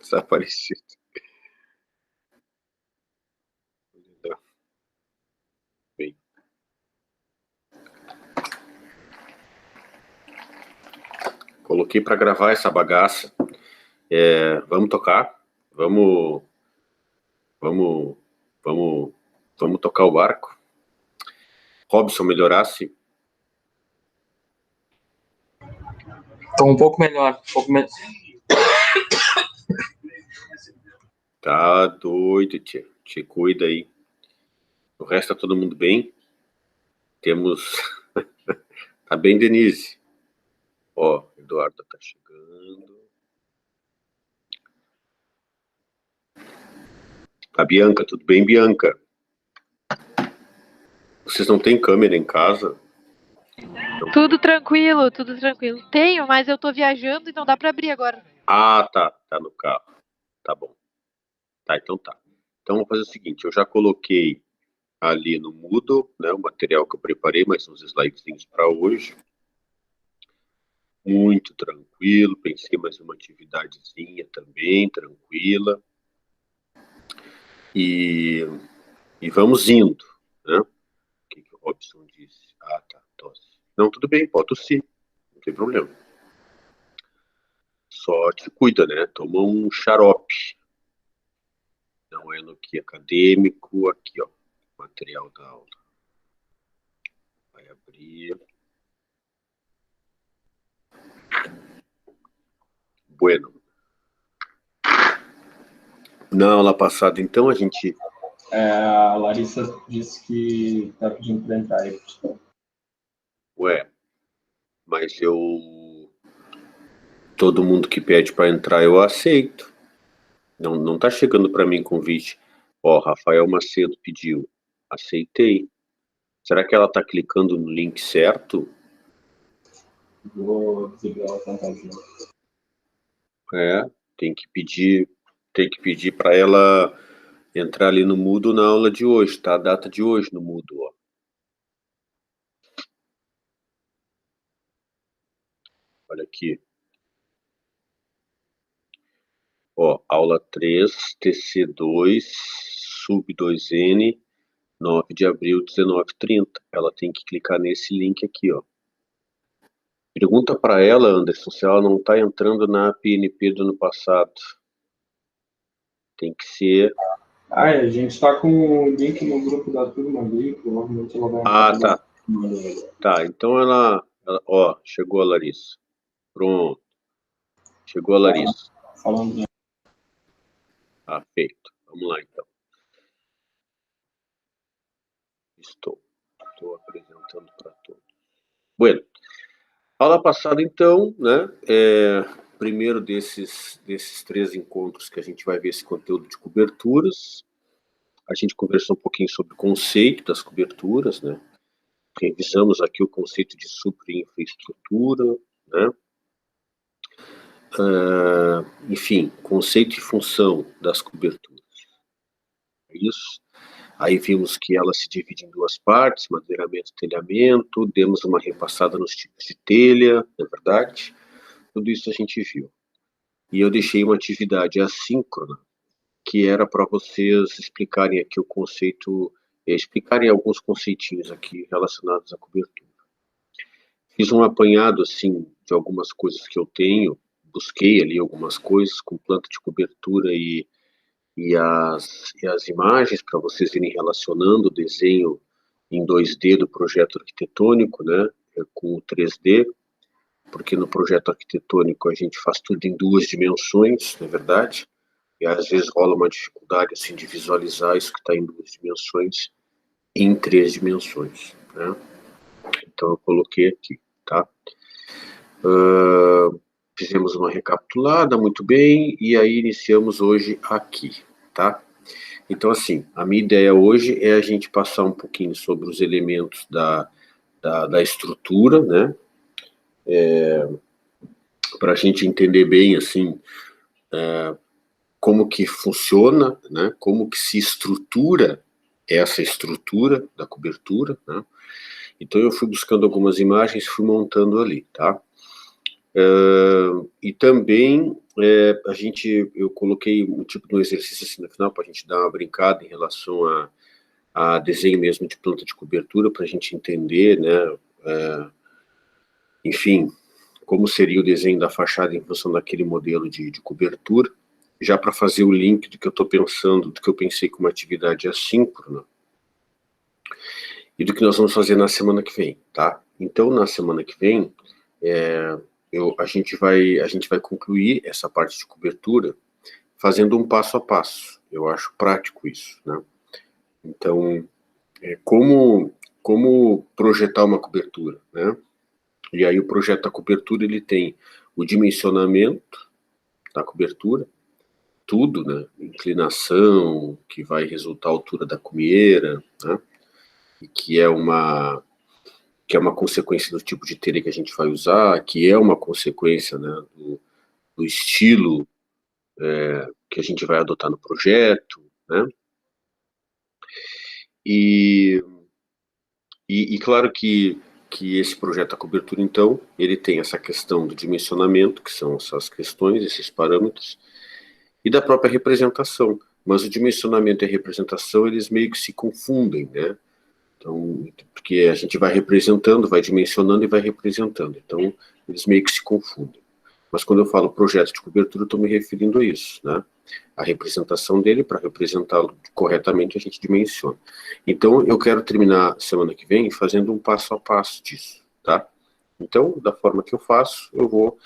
Desaparecido. Bem. Coloquei para gravar essa bagaça. Vamos tocar. Vamos tocar o barco. Robson, melhorasse? Tô um pouco melhor. Tá doido, tia. Te cuida aí. O resto tá todo mundo bem? Temos... Tá bem, Denise? Ó, Eduardo tá chegando. A Bianca, tudo bem, Bianca? Vocês não têm câmera em casa? Tudo tranquilo, tudo tranquilo. Tenho, mas eu tô viajando e não dá pra abrir agora. Ah, tá. Tá no carro. Tá bom. Tá, então tá. Então vamos fazer o seguinte, eu já coloquei ali no Moodle, né, o material que eu preparei, mais uns slidezinhos para hoje. Muito tranquilo, pensei mais uma atividadezinha também, tranquila. E vamos indo, né? O que o Robson disse? Ah, tá, tosse. Não, tudo bem, pode tossir, não tem problema. Só te cuida, né? Toma um xarope. Não é no que acadêmico, aqui, ó, material da aula. Vai abrir. Bueno. Na aula passada, então, a gente... A Larissa disse que tá pedindo para entrar aí. Ué, mas eu... Todo mundo que pede para entrar, eu aceito. Não tá chegando para mim convite. Ó, Rafael Macedo pediu. Aceitei. Será que ela tá clicando no link certo? Vou dizer ela tentar de novo. Tem que pedir para ela entrar ali no Moodle na aula de hoje, tá? A data de hoje no Moodle, ó. Olha aqui. Ó, aula 3, TC2, sub 2N, 9 de abril, 19h30. Ela tem que clicar nesse link aqui, ó. Pergunta para ela, Anderson, se ela não está entrando na PNP do ano passado. Tem que ser... A gente está com o link no grupo da turma ali, provavelmente ela vai entrar. Ah, tá. Tá, então ela... Ó, chegou a Larissa. Pronto. Chegou a Larissa. Falando. Ah, feito. Vamos lá, então. Estou apresentando para todos. Bueno, aula passada, então, né? Primeiro desses 3 encontros que a gente vai ver esse conteúdo de coberturas. A gente conversou um pouquinho sobre o conceito das coberturas, né? Revisamos aqui o conceito de superinfraestrutura, né? Enfim, conceito e função das coberturas. É isso. Aí vimos que ela se divide em 2 partes, madeiramento e telhamento, demos uma repassada nos tipos de telha, não é verdade? Tudo isso a gente viu. E eu deixei uma atividade assíncrona, que era para vocês explicarem aqui o conceito, explicarem alguns conceitinhos aqui relacionados à cobertura. Fiz um apanhado, assim, de algumas coisas que eu tenho, busquei ali algumas coisas com planta de cobertura e as imagens para vocês irem relacionando o desenho em 2D do projeto arquitetônico, né, com o 3D, porque no projeto arquitetônico a gente faz tudo em 2 dimensões, não é verdade? E às vezes rola uma dificuldade assim de visualizar isso que está em 2 dimensões em 3 dimensões, né? Então eu coloquei aqui, tá? Fizemos uma recapitulada, muito bem, e aí iniciamos hoje aqui, tá? Então, assim, a minha ideia hoje é a gente passar um pouquinho sobre os elementos da estrutura, né? Para a gente entender bem, assim, como que funciona, né? Como que se estrutura essa estrutura da cobertura, né? Então eu fui buscando algumas imagens, fui montando ali, tá? E também eu coloquei um tipo de um exercício assim no final para a gente dar uma brincada em relação a desenho mesmo de planta de cobertura, para a gente entender, né, enfim, como seria o desenho da fachada em função daquele modelo de cobertura, já para fazer o link do que eu estou pensando, do que eu pensei como atividade assíncrona, e do que nós vamos fazer na semana que vem, tá? Então, na semana que vem, a gente vai concluir essa parte de cobertura fazendo um passo a passo. Eu acho prático isso, né? Então, como projetar uma cobertura, né? E aí o projeto da cobertura, ele tem o dimensionamento da cobertura, tudo, né? Inclinação, que vai resultar a altura da cumieira, né? E que é uma consequência do tipo de telha que a gente vai usar, que é uma consequência, né, do estilo que a gente vai adotar no projeto, né? E claro que esse projeto da cobertura, então, ele tem essa questão do dimensionamento, que são essas questões, esses parâmetros, e da própria representação. Mas o dimensionamento e a representação, eles meio que se confundem, né? Então, porque a gente vai representando, vai dimensionando e vai representando. Então, eles meio que se confundem. Mas quando eu falo projeto de cobertura, eu estou me referindo a isso, né? A representação dele, para representá-lo corretamente, a gente dimensiona. Então, eu quero terminar semana que vem fazendo um passo a passo disso, tá? Então, da forma que eu faço, eu vou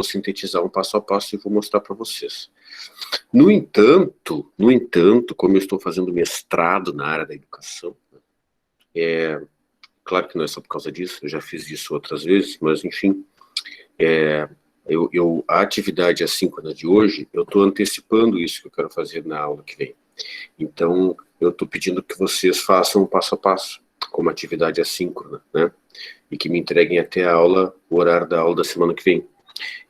sintetizar um passo a passo e vou mostrar para vocês. No entanto, como eu estou fazendo mestrado na área da educação, claro que não é só por causa disso, eu já fiz isso outras vezes, mas enfim, a atividade assíncrona de hoje, eu estou antecipando isso que eu quero fazer na aula que vem. Então, eu estou pedindo que vocês façam um passo a passo, como atividade assíncrona, né? E que me entreguem até a aula, o horário da aula da semana que vem.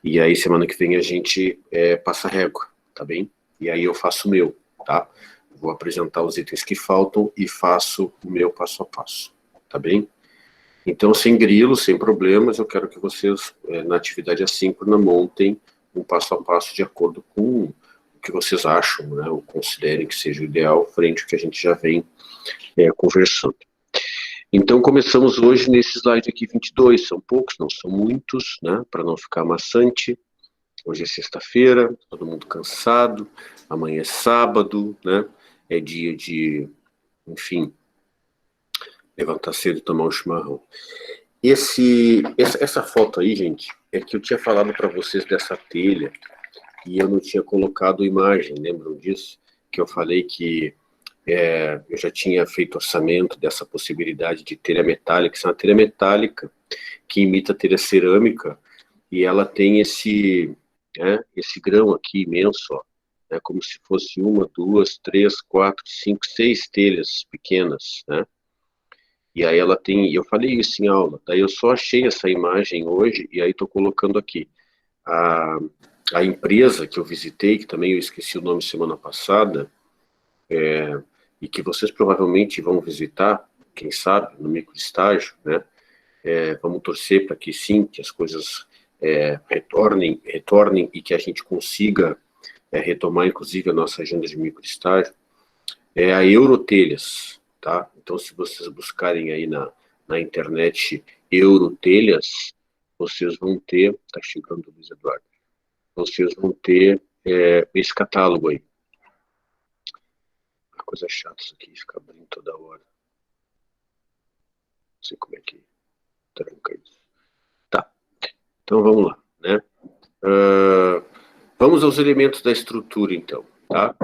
E aí, semana que vem, a gente passa a régua, tá bem? E aí eu faço o meu, tá? Vou apresentar os itens que faltam e faço o meu passo a passo, tá bem? Então, sem grilos, sem problemas, eu quero que vocês, na atividade assíncrona, montem um passo a passo de acordo com o que vocês acham, né, ou considerem que seja o ideal, frente ao que a gente já vem conversando. Então, começamos hoje nesse slide aqui 22, são poucos, não são muitos, né, para não ficar maçante. Hoje é sexta-feira, todo mundo cansado, amanhã é sábado, né, é dia de, enfim, levantar cedo e tomar um chimarrão. Essa foto aí, gente, é que eu tinha falado para vocês dessa telha e eu não tinha colocado imagem, lembram disso? Que eu falei que eu já tinha feito orçamento dessa possibilidade de telha metálica, isso é uma telha metálica que imita telha cerâmica e ela tem esse grão aqui imenso, ó, como se fosse uma, duas, três, quatro, cinco, seis telhas pequenas, né? E aí ela tem, eu falei isso em aula, daí eu só achei essa imagem hoje e aí estou colocando aqui. A empresa que eu visitei, que também eu esqueci o nome semana passada, e que vocês provavelmente vão visitar, quem sabe, no microestágio, né? Vamos torcer para que sim, que as coisas retornem e que a gente consiga retomar, inclusive, a nossa agenda de microestágio, é a Eurotelhas, tá? Então, se vocês buscarem aí na internet Eurotelhas, vocês vão ter, tá chegando o Luiz Eduardo, vocês vão ter esse catálogo aí. Uma coisa chata isso aqui, ficar abrindo toda hora. Não sei como é que tranca isso. Tá, então vamos lá, né? Vamos aos elementos da estrutura, então, tá?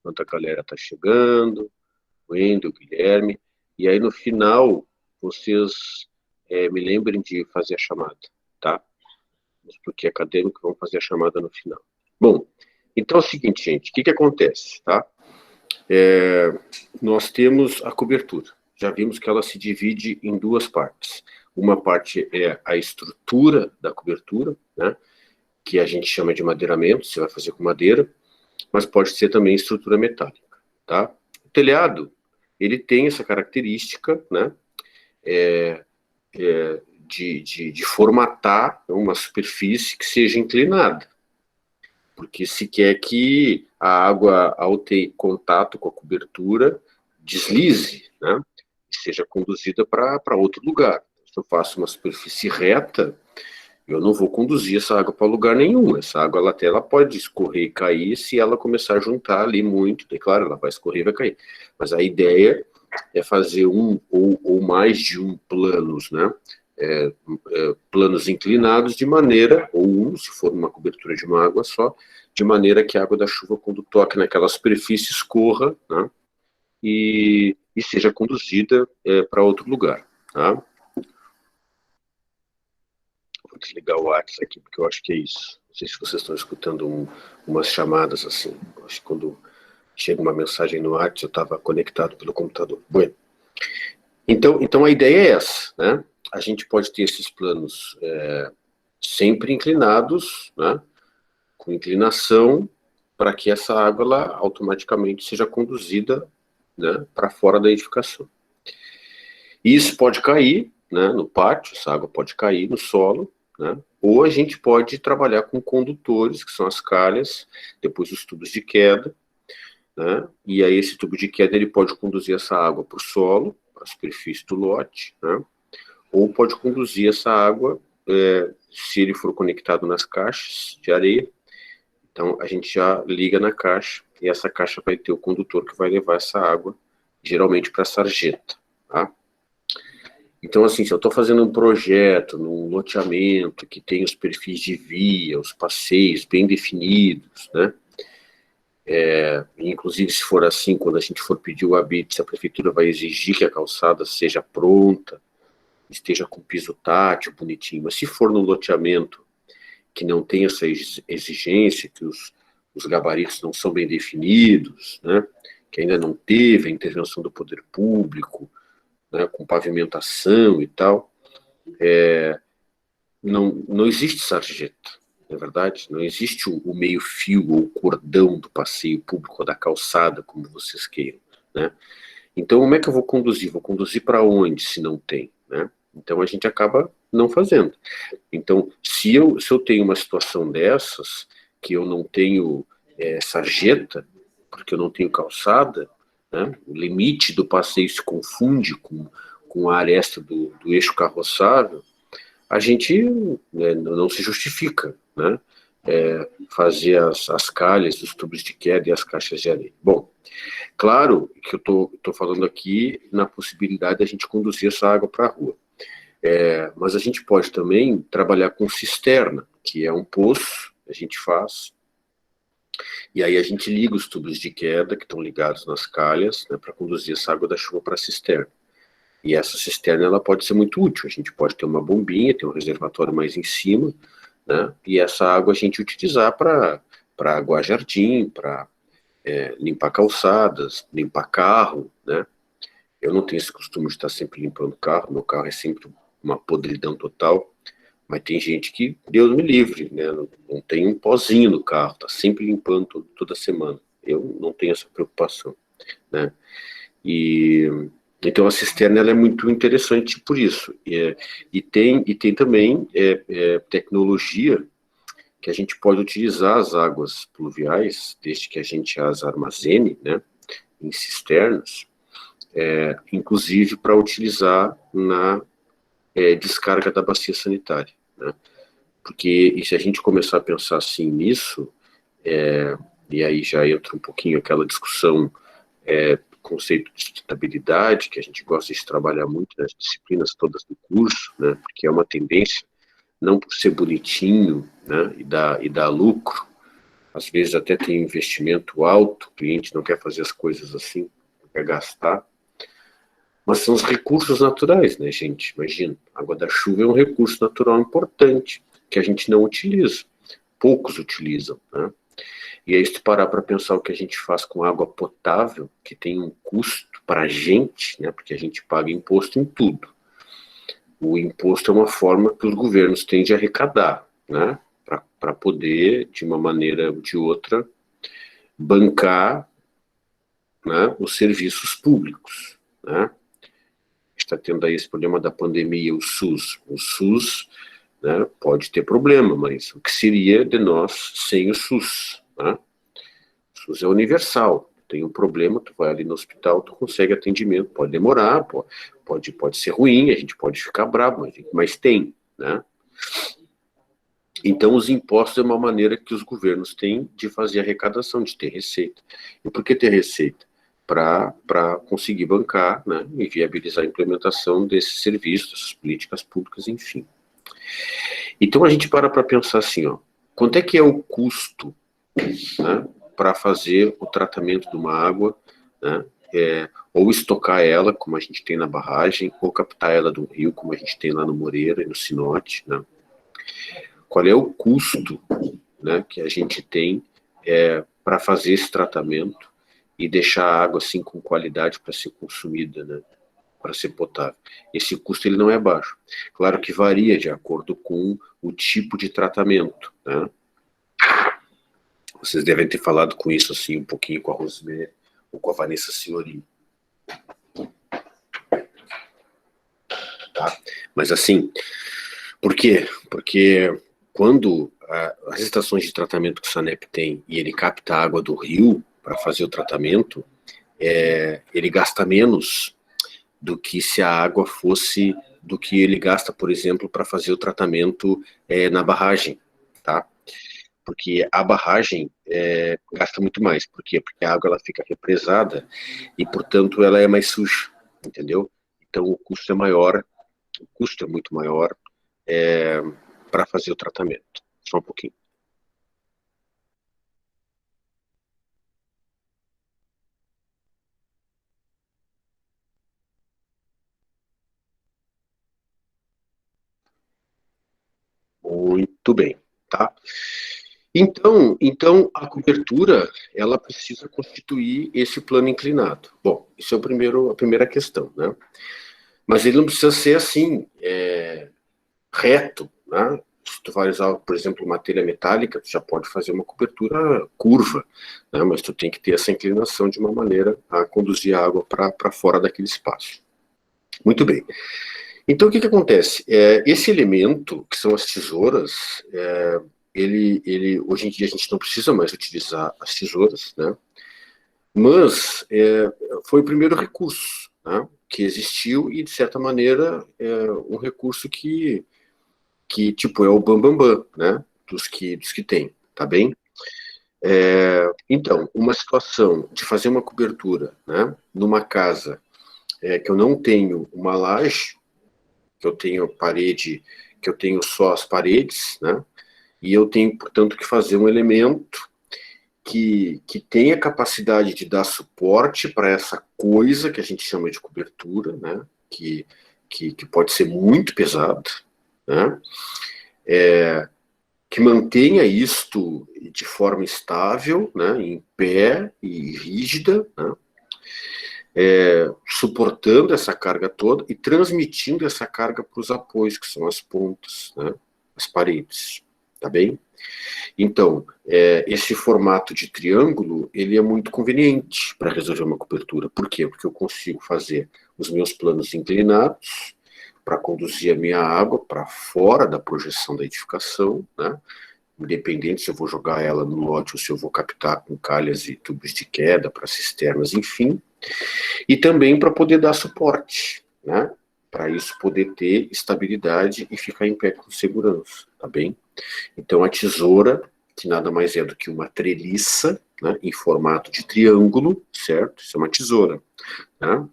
Enquanto a galera tá chegando, o Wendel, o Guilherme, e aí no final, vocês me lembrem de fazer a chamada, tá? Porque acadêmico vão fazer a chamada no final. Bom, então é o seguinte, gente, o que acontece, tá? Nós temos a cobertura. Já vimos que ela se divide em duas partes. Uma parte é a estrutura da cobertura, né, que a gente chama de madeiramento, você vai fazer com madeira, mas pode ser também estrutura metálica, tá? O telhado, ele tem essa característica, né, de formatar uma superfície que seja inclinada. Porque se quer que a água, ao ter contato com a cobertura, deslize, né? E seja conduzida para outro lugar. Se eu faço uma superfície reta, eu não vou conduzir essa água para lugar nenhum. Essa água até ela pode escorrer e cair se ela começar a juntar ali muito. É claro, ela vai escorrer e vai cair. Mas a ideia é fazer um ou mais de um planos, né? Planos inclinados de maneira, ou um, se for uma cobertura de uma água só, de maneira que a água da chuva, quando toque naquela superfície, escorra, né? E seja conduzida para outro lugar, tá? Vou desligar o WhatsApp aqui, porque eu acho que é isso. Não sei se vocês estão escutando umas chamadas assim. Eu acho que quando chega uma mensagem no WhatsApp, eu estava conectado pelo computador. Bueno. Então a ideia é essa, né? A gente pode ter esses planos sempre inclinados, né? Com inclinação, para que essa água ela, automaticamente seja conduzida, né, para fora da edificação. E isso pode cair, né, no pátio, essa água pode cair no solo, né, ou a gente pode trabalhar com condutores, que são as calhas, depois os tubos de queda, né, e aí esse tubo de queda ele pode conduzir essa água para o solo, para a superfície do lote, né, ou pode conduzir essa água, se ele for conectado nas caixas de areia. Então, a gente já liga na caixa, e essa caixa vai ter o condutor que vai levar essa água, geralmente para a sarjeta, tá? Então, assim, se eu estou fazendo um projeto, num loteamento, que tem os perfis de via, os passeios bem definidos, né? Inclusive, se for assim, quando a gente for pedir o habite, a prefeitura vai exigir que a calçada seja pronta, esteja com piso tátil, bonitinho. Mas se for num loteamento que não tem essa exigência, que os gabaritos não são bem definidos, né, que ainda não teve a intervenção do poder público, né, com pavimentação e tal, não existe sarjeta, não é verdade? Não existe o meio-fio ou o cordão do passeio público ou da calçada, como vocês queiram, né? Então, como é que eu vou conduzir? Vou conduzir para onde, se não tem, né? Então, a gente acaba não fazendo. Então, se eu tenho uma situação dessas, que eu não tenho sarjeta, porque eu não tenho calçada, né, o limite do passeio se confunde com a aresta do eixo carroçável, a gente não se justifica, né, fazer as calhas, os tubos de queda e as caixas de areia. Bom, claro que eu estou falando aqui na possibilidade da gente conduzir essa água para a rua. Mas a gente pode também trabalhar com cisterna, que é um poço, a gente faz, e aí a gente liga os tubos de queda, que estão ligados nas calhas, né, para conduzir essa água da chuva para a cisterna. E essa cisterna ela pode ser muito útil, a gente pode ter uma bombinha, ter um reservatório mais em cima, né, e essa água a gente utilizar para aguar jardim, para limpar calçadas, limpar carro, né. Eu não tenho esse costume de estar sempre limpando o carro, meu carro é sempre uma podridão total, mas tem gente que, Deus me livre, né, não tem um pozinho no carro, tá sempre limpando toda semana. Eu não tenho essa preocupação, né, e então a cisterna ela é muito interessante por isso, e tem também tecnologia que a gente pode utilizar as águas pluviais, desde que a gente as armazene, né, em cisternas, inclusive para utilizar na descarga da bacia sanitária, né? Porque e se a gente começar a pensar assim nisso, e aí já entra um pouquinho aquela discussão, conceito de sustentabilidade, que a gente gosta de trabalhar muito nas disciplinas todas do curso, né? Porque é uma tendência, não por ser bonitinho, né? E dar lucro, às vezes até tem investimento alto, o cliente não quer fazer as coisas assim, não quer gastar. Mas são os recursos naturais, né, gente? Imagina, a água da chuva é um recurso natural importante, que a gente não utiliza, poucos utilizam, né? E aí, se tu parar para pensar o que a gente faz com água potável, que tem um custo para a gente, né, porque a gente paga imposto em tudo. O imposto é uma forma que os governos têm de arrecadar, né, para poder, de uma maneira ou de outra, bancar, né, os serviços públicos, né? está tendo aí esse problema da pandemia, o SUS. O SUS, né, pode ter problema, mas o que seria de nós sem o SUS? Né? O SUS é universal. Tem um problema, tu vai ali no hospital, tu consegue atendimento. Pode demorar, pode ser ruim, a gente pode ficar bravo, mas tem, né? Então, os impostos é uma maneira que os governos têm de fazer arrecadação, de ter receita. E por que ter receita? Para conseguir bancar, né, e viabilizar a implementação desses serviços, dessas políticas públicas, enfim. Então, a gente para pensar assim, ó, quanto é que é o custo, né, para fazer o tratamento de uma água, né, ou estocar ela, como a gente tem na barragem, ou captar ela do rio, como a gente tem lá no Moreira e no Sinote, né? Qual é o custo, né, que a gente tem para fazer esse tratamento e deixar a água assim com qualidade para ser consumida, né, para ser potável. Esse custo ele não é baixo. Claro que varia de acordo com o tipo de tratamento, né? Vocês devem ter falado com isso assim um pouquinho com a Rosemary ou com a Vanessa Senhorim. Tá? Mas assim, por quê? Porque quando as estações de tratamento que o SANEP tem e ele capta a água do rio para fazer o tratamento, ele gasta menos do que se a água fosse do que ele gasta, por exemplo, para fazer o tratamento na barragem, tá? Porque a barragem gasta muito mais. Por quê? Porque a água ela fica represada e, portanto, ela é mais suja, entendeu? Então, o custo é maior, o custo é muito maior para fazer o tratamento. Só um pouquinho. Muito bem, tá? Então a cobertura, ela precisa constituir esse plano inclinado. Bom, isso é a primeira questão, né? Mas ele não precisa ser assim, reto, né? Se tu vai usar, por exemplo, uma telha metálica, tu já pode fazer uma cobertura curva, né? Mas tu tem que ter essa inclinação de uma maneira a conduzir a água para fora daquele espaço. Muito bem. Então, o que acontece? Esse elemento, que são as tesouras, hoje em dia a gente não precisa mais utilizar as tesouras, né? Mas foi o primeiro recurso, né, que existiu e, de certa maneira, um recurso que tipo, é o bambambam, né, dos que tem, tá bem? Então, uma situação de fazer uma cobertura, né, numa casa que eu não tenho uma laje, que eu tenho parede, que eu tenho só as paredes, né, e eu tenho, portanto, que fazer um elemento que tenha capacidade de dar suporte para essa coisa que a gente chama de cobertura, né, que pode ser muito pesado, né, que mantenha isto de forma estável, né, em pé e rígida, né, suportando essa carga toda e transmitindo essa carga para os apoios, que são as pontas, né, as paredes, tá bem? Então, esse formato de triângulo, ele é muito conveniente para resolver uma cobertura. Por quê? Porque eu consigo fazer os meus planos inclinados para conduzir a minha água para fora da projeção da edificação, né? Independente se eu vou jogar ela no lote ou se eu vou captar com calhas e tubos de queda para cisternas, enfim. E também para poder dar suporte, né? Para isso poder ter estabilidade e ficar em pé com segurança, tá bem? Então a tesoura, que nada mais é do que uma treliça, né, em formato de triângulo, certo? Isso é uma tesoura, né?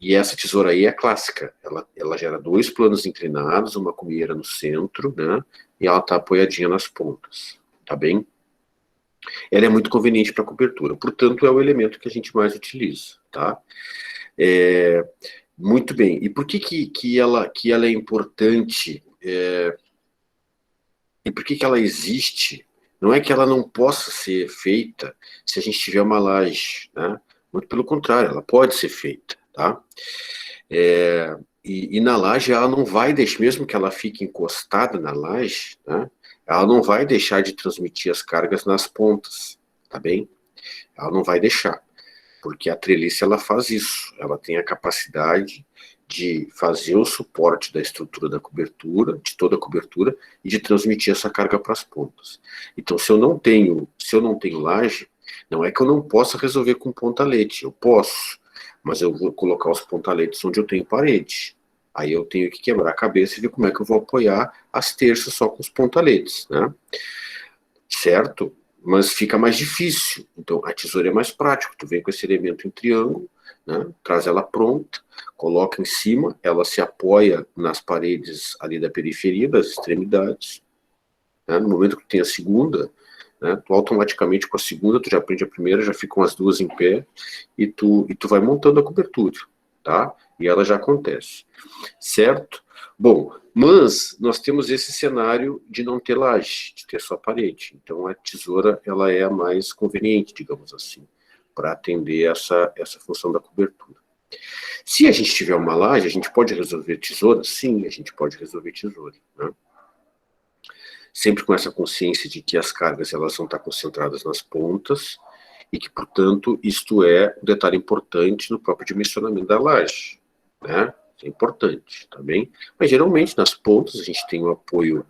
E essa tesoura aí é clássica, ela gera dois planos inclinados, uma cumieira no centro, né? E ela está apoiadinha nas pontas, tá bem? Ela é muito conveniente para cobertura, portanto é o elemento que a gente mais utiliza, tá? Muito bem, e por que ela é importante, e por que ela existe? Não é que ela não possa ser feita se a gente tiver uma laje, né? Muito pelo contrário, ela pode ser feita, tá? E na laje ela não vai deixar, mesmo que ela fique encostada na laje, né? Ela não vai deixar de transmitir as cargas nas pontas, tá bem? Ela não vai deixar. Porque a treliça, ela faz isso, ela tem a capacidade de fazer o suporte da estrutura da cobertura, de toda a cobertura, e de transmitir essa carga para as pontas. Então, se eu não tenho laje, não é que eu não possa resolver com pontalete, eu posso, mas eu vou colocar os pontaletes onde eu tenho parede. Aí eu tenho que quebrar a cabeça e ver como é que eu vou apoiar as terças só com os pontaletes, né? Certo? Mas fica mais difícil. Então, a tesoura é mais prático. Tu vem com esse elemento em triângulo, né? Traz ela pronta, coloca em cima, ela se apoia nas paredes ali da periferia, das extremidades. Né? No momento que tu tem a segunda, né, tu automaticamente com a segunda, tu já prende a primeira, já ficam as duas em pé, e tu vai montando a cobertura, tá? E ela já acontece. Certo? Bom, mas nós temos esse cenário de não ter laje, de ter só parede. Então a tesoura, ela é a mais conveniente, digamos assim, para atender essa função da cobertura. Se a gente tiver uma laje, a gente pode resolver tesoura? Sim, a gente pode resolver tesoura, né? Sempre com essa consciência de que as cargas, elas vão estar concentradas nas pontas e que, portanto, isto é um detalhe importante no próprio dimensionamento da laje, né? É importante, tá bem? Mas geralmente nas pontas a gente tem o apoio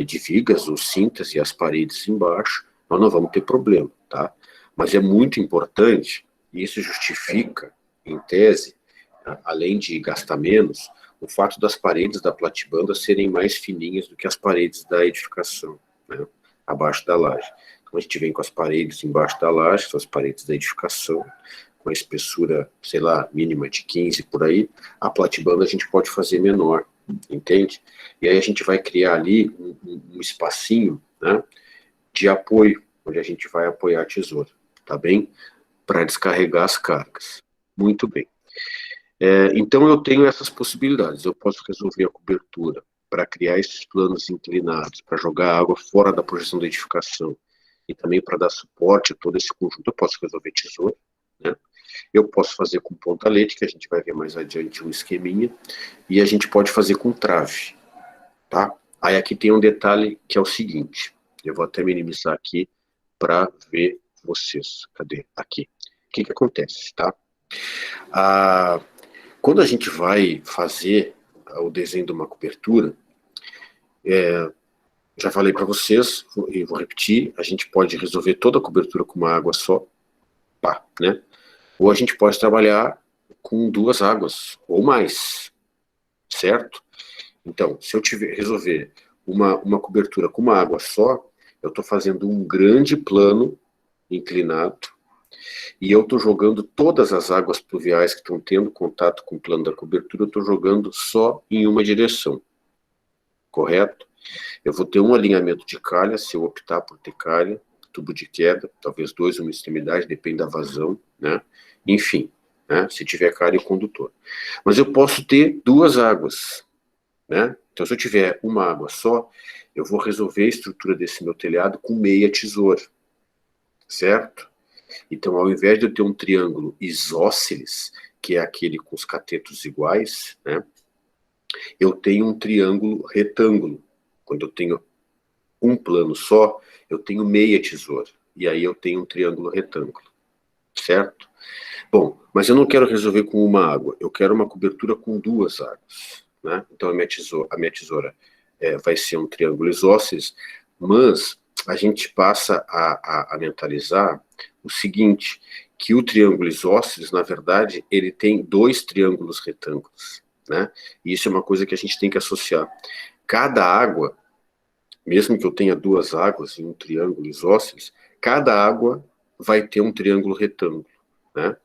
de vigas ou cintas e as paredes embaixo, nós não vamos ter problema, tá? Mas é muito importante, e isso justifica, em tese, além de gastar menos, o fato das paredes da platibanda serem mais fininhas do que as paredes da edificação, né? Abaixo da laje. Então a gente vem com as paredes embaixo da laje, são as paredes da edificação, com a espessura, sei lá, mínima de 15 por aí, a platibanda a gente pode fazer menor, entende? E aí a gente vai criar ali um espacinho, né, de apoio, onde a gente vai apoiar a tesoura, tá bem? Para descarregar as cargas. Muito bem. Então eu tenho essas possibilidades, eu posso resolver a cobertura para criar esses planos inclinados, para jogar água fora da projeção da edificação, e também para dar suporte a todo esse conjunto, eu posso resolver tesoura, né? Eu posso fazer com pontalete, que a gente vai ver mais adiante um esqueminha, e a gente pode fazer com trave, tá? Aí aqui tem um detalhe que é o seguinte, eu vou até minimizar aqui para ver vocês. Cadê? Aqui. O que acontece, tá? Quando a gente vai fazer o desenho de uma cobertura, já falei para vocês, e vou repetir, a gente pode resolver toda a cobertura com uma água só, pá, né? Ou a gente pode trabalhar com duas águas, ou mais, certo? Então, se eu resolver uma cobertura com uma água só, eu estou fazendo um grande plano inclinado, e eu estou jogando todas as águas pluviais que estão tendo contato com o plano da cobertura, eu estou jogando só em uma direção, correto? Eu vou ter um alinhamento de calha, se eu optar por ter calha, tubo de queda, talvez dois, uma extremidade, depende da vazão, né? Enfim, né? Se tiver calha, o condutor. Mas eu posso ter duas águas, né? Então, se eu tiver uma água só, eu vou resolver a estrutura desse meu telhado com meia tesoura, certo? Então, ao invés de eu ter um triângulo isósceles, que é aquele com os catetos iguais, né? Eu tenho um triângulo retângulo. Quando eu tenho um plano só, eu tenho meia tesoura. E aí eu tenho um triângulo retângulo, certo? Bom, mas eu não quero resolver com uma água, eu quero uma cobertura com duas águas, né? Então a minha tesoura vai ser um triângulo isósceles, mas a gente passa a mentalizar o seguinte, que o triângulo isósceles, na verdade, ele tem dois triângulos retângulos, né? E isso é uma coisa que a gente tem que associar. Cada água, mesmo que eu tenha duas águas em um triângulo isósceles, cada água vai ter um triângulo retângulo, né?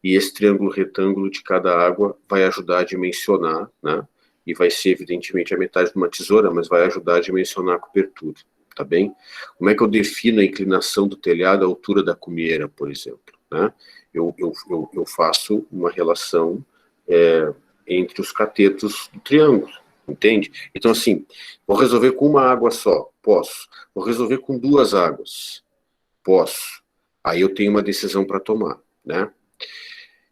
E esse triângulo retângulo de cada água vai ajudar a dimensionar, né? E vai ser, evidentemente, a metade de uma tesoura, mas vai ajudar a dimensionar a cobertura, tá bem? Como é que eu defino a inclinação do telhado, a altura da cumieira, por exemplo, né? Eu faço uma relação entre os catetos do triângulo, entende? Então, assim, vou resolver com uma água só? Posso. Vou resolver com duas águas? Posso. Aí eu tenho uma decisão para tomar, né?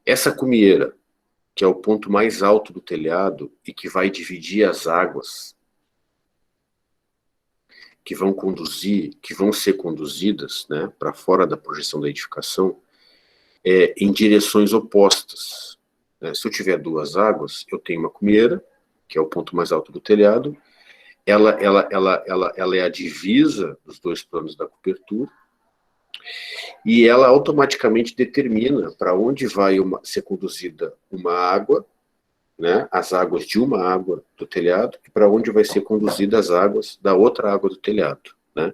Essa cumieira, que é o ponto mais alto do telhado e que vai dividir as águas que vão ser conduzidas, né, para fora da projeção da edificação, em direções opostas. Né? Se eu tiver duas águas, eu tenho uma cumeira, que é o ponto mais alto do telhado, ela é a divisa dos dois planos da cobertura, e ela automaticamente determina para onde vai ser conduzida uma água, né, as águas de uma água do telhado, e para onde vai ser conduzida as águas da outra água do telhado. Né?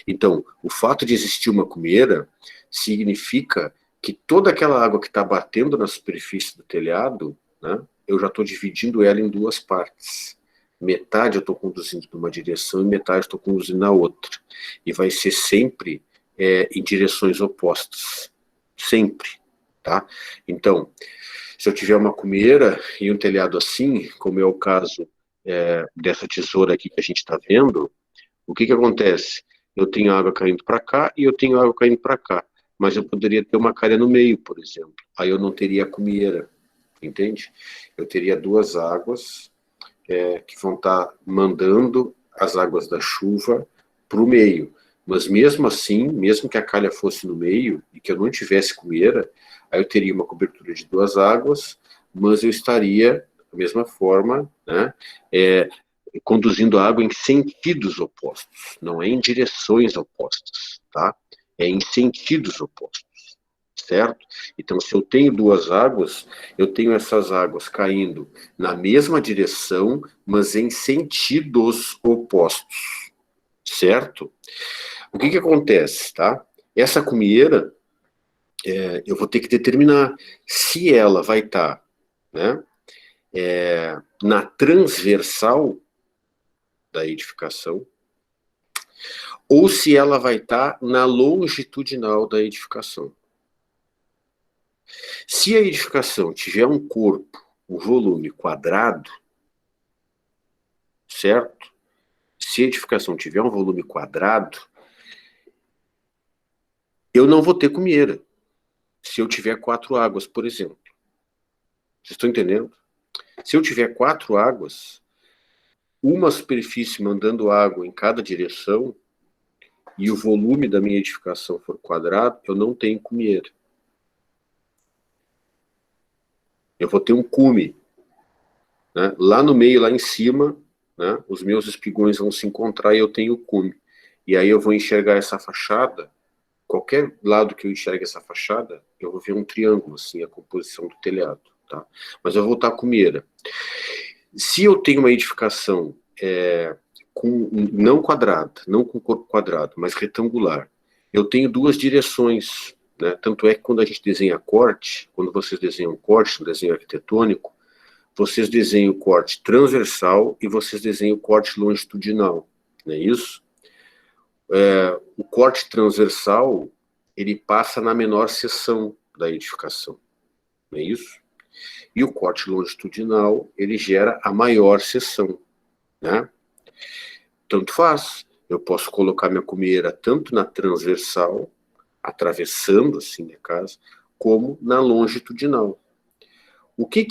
Então, o fato de existir uma cumeira significa que toda aquela água que está batendo na superfície do telhado, né, eu já estou dividindo ela em duas partes. Metade eu estou conduzindo numa direção e metade estou conduzindo na outra. E vai ser sempre em direções opostas. Sempre. Tá? Então, se eu tiver uma cumeira e um telhado assim, como é o caso dessa tesoura aqui que a gente está vendo, o que acontece? Eu tenho água caindo para cá e eu tenho água caindo para cá. Mas eu poderia ter uma calha no meio, por exemplo. Aí eu não teria cumeira, entende? Eu teria duas águas que vão estar mandando as águas da chuva para o meio. Mas mesmo assim, mesmo que a calha fosse no meio e que eu não tivesse cumeira, aí eu teria uma cobertura de duas águas, mas eu estaria, da mesma forma, né, conduzindo a água em sentidos opostos, não é em direções opostas, tá? É em sentidos opostos, certo? Então, se eu tenho duas águas, eu tenho essas águas caindo na mesma direção, mas em sentidos opostos, certo? O que acontece, tá? Essa cumeira, eu vou ter que determinar se ela vai estar, né, na transversal da edificação, ou se ela vai estar na longitudinal da edificação. Se a edificação tiver um corpo, um volume quadrado, certo? Se a edificação tiver um volume quadrado, eu não vou ter cumeira. Se eu tiver 4 águas, por exemplo. Vocês estão entendendo? Se eu tiver 4 águas, uma superfície mandando água em cada direção, e o volume da minha edificação for quadrado, eu não tenho cumeira. Eu vou ter um cume. Né? Lá no meio, lá em cima, né, os meus espigões vão se encontrar e eu tenho o cume. E aí eu vou enxergar essa fachada, qualquer lado que eu enxergue essa fachada, eu vou ver um triângulo, assim, a composição do telhado. Tá? Mas eu vou estar cumeira. Se eu tenho uma edificação não quadrada, não com corpo quadrado, mas retangular, eu tenho duas direções, né? Tanto é que quando a gente desenha corte, quando vocês desenham corte no desenho arquitetônico, vocês desenham o corte transversal e vocês desenham o corte longitudinal, não é isso? O corte transversal, ele passa na menor seção da edificação, não é isso? E o corte longitudinal, ele gera a maior seção, né? Tanto faz. Eu posso colocar minha cumeira tanto na transversal, atravessando, assim, a casa, como na longitudinal. O que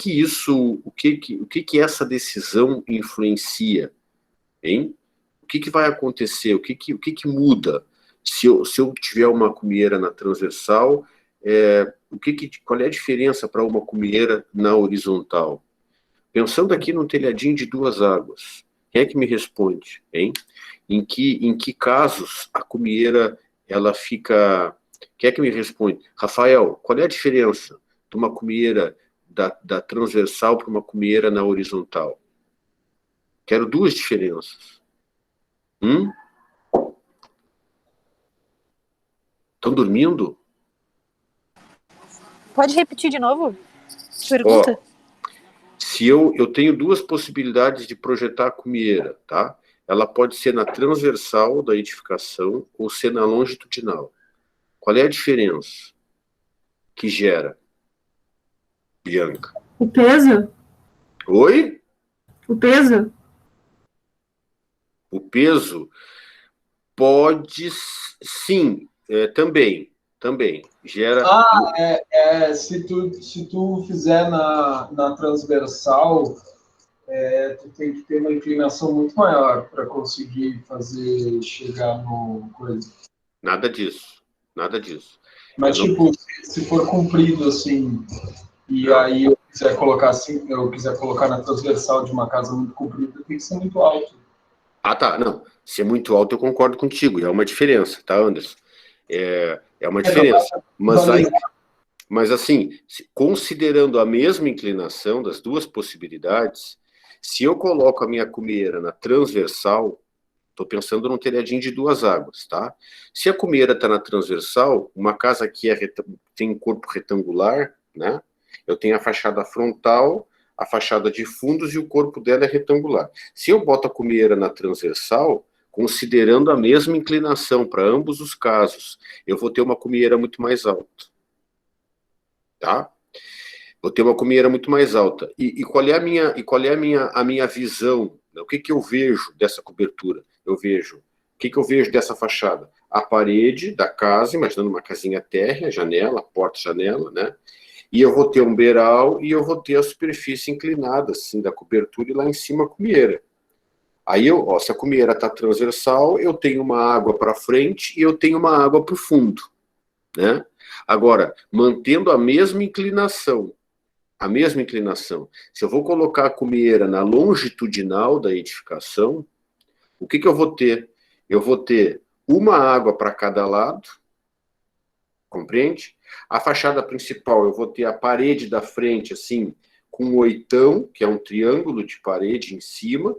essa decisão influencia, hein? O que vai acontecer? O que muda? Se eu tiver uma cumeira na transversal, qual é a diferença para uma cumeira na horizontal? Pensando aqui num telhadinho de duas águas, quem é que me responde, hein? Em que casos a cumeira, ela fica... Quem é que me responde? Rafael, qual é a diferença de uma cumeira da transversal para uma cumeira na horizontal? Quero duas diferenças. Estão dormindo? Pode repetir de novo? Pergunta. Se eu tenho duas possibilidades de projetar a cumeira, tá? Ela pode ser na transversal da edificação ou ser na longitudinal. Qual é a diferença que gera, Bianca? O peso? Oi? O peso? O peso pode, sim, também gera... Se tu fizer na transversal, tu tem que ter uma inclinação muito maior para conseguir chegar no coisa. Nada disso. Mas, tipo, se for comprido, assim, e aí eu quiser colocar assim, eu quiser colocar na transversal de uma casa muito comprida, tem que ser muito alto. Ah, tá, não. Se é muito alto, eu concordo contigo. É uma diferença, tá, Anderson? É uma Não dá diferença. pra Mas aí, visualizar. mas assim, considerando a mesma inclinação das duas possibilidades, se eu coloco a minha cumeira na transversal, estou pensando num telhadinho de duas águas, tá? Se a cumeira está na transversal, uma casa que tem um corpo retangular, né? Eu tenho a fachada frontal, a fachada de fundos e o corpo dela é retangular. Se eu boto a cumeira na transversal, considerando a mesma inclinação para ambos os casos, eu vou ter uma cumeira muito mais alta, tá? Vou ter uma cumeira muito mais alta. E qual é a minha visão? O que eu vejo dessa cobertura? O que eu vejo dessa fachada? A parede da casa, imaginando uma casinha térrea, janela, porta, janela, né? E eu vou ter um beiral e eu vou ter a superfície inclinada, assim, da cobertura e lá em cima a cumeira. Aí, se a cumeira está transversal, eu tenho uma água para frente e eu tenho uma água para o fundo, né? Agora, mantendo a mesma inclinação. Se eu vou colocar a cumeira na longitudinal da edificação, o que eu vou ter? Eu vou ter uma água para cada lado, compreende? A fachada principal, eu vou ter a parede da frente, assim, com um oitão, que é um triângulo de parede em cima,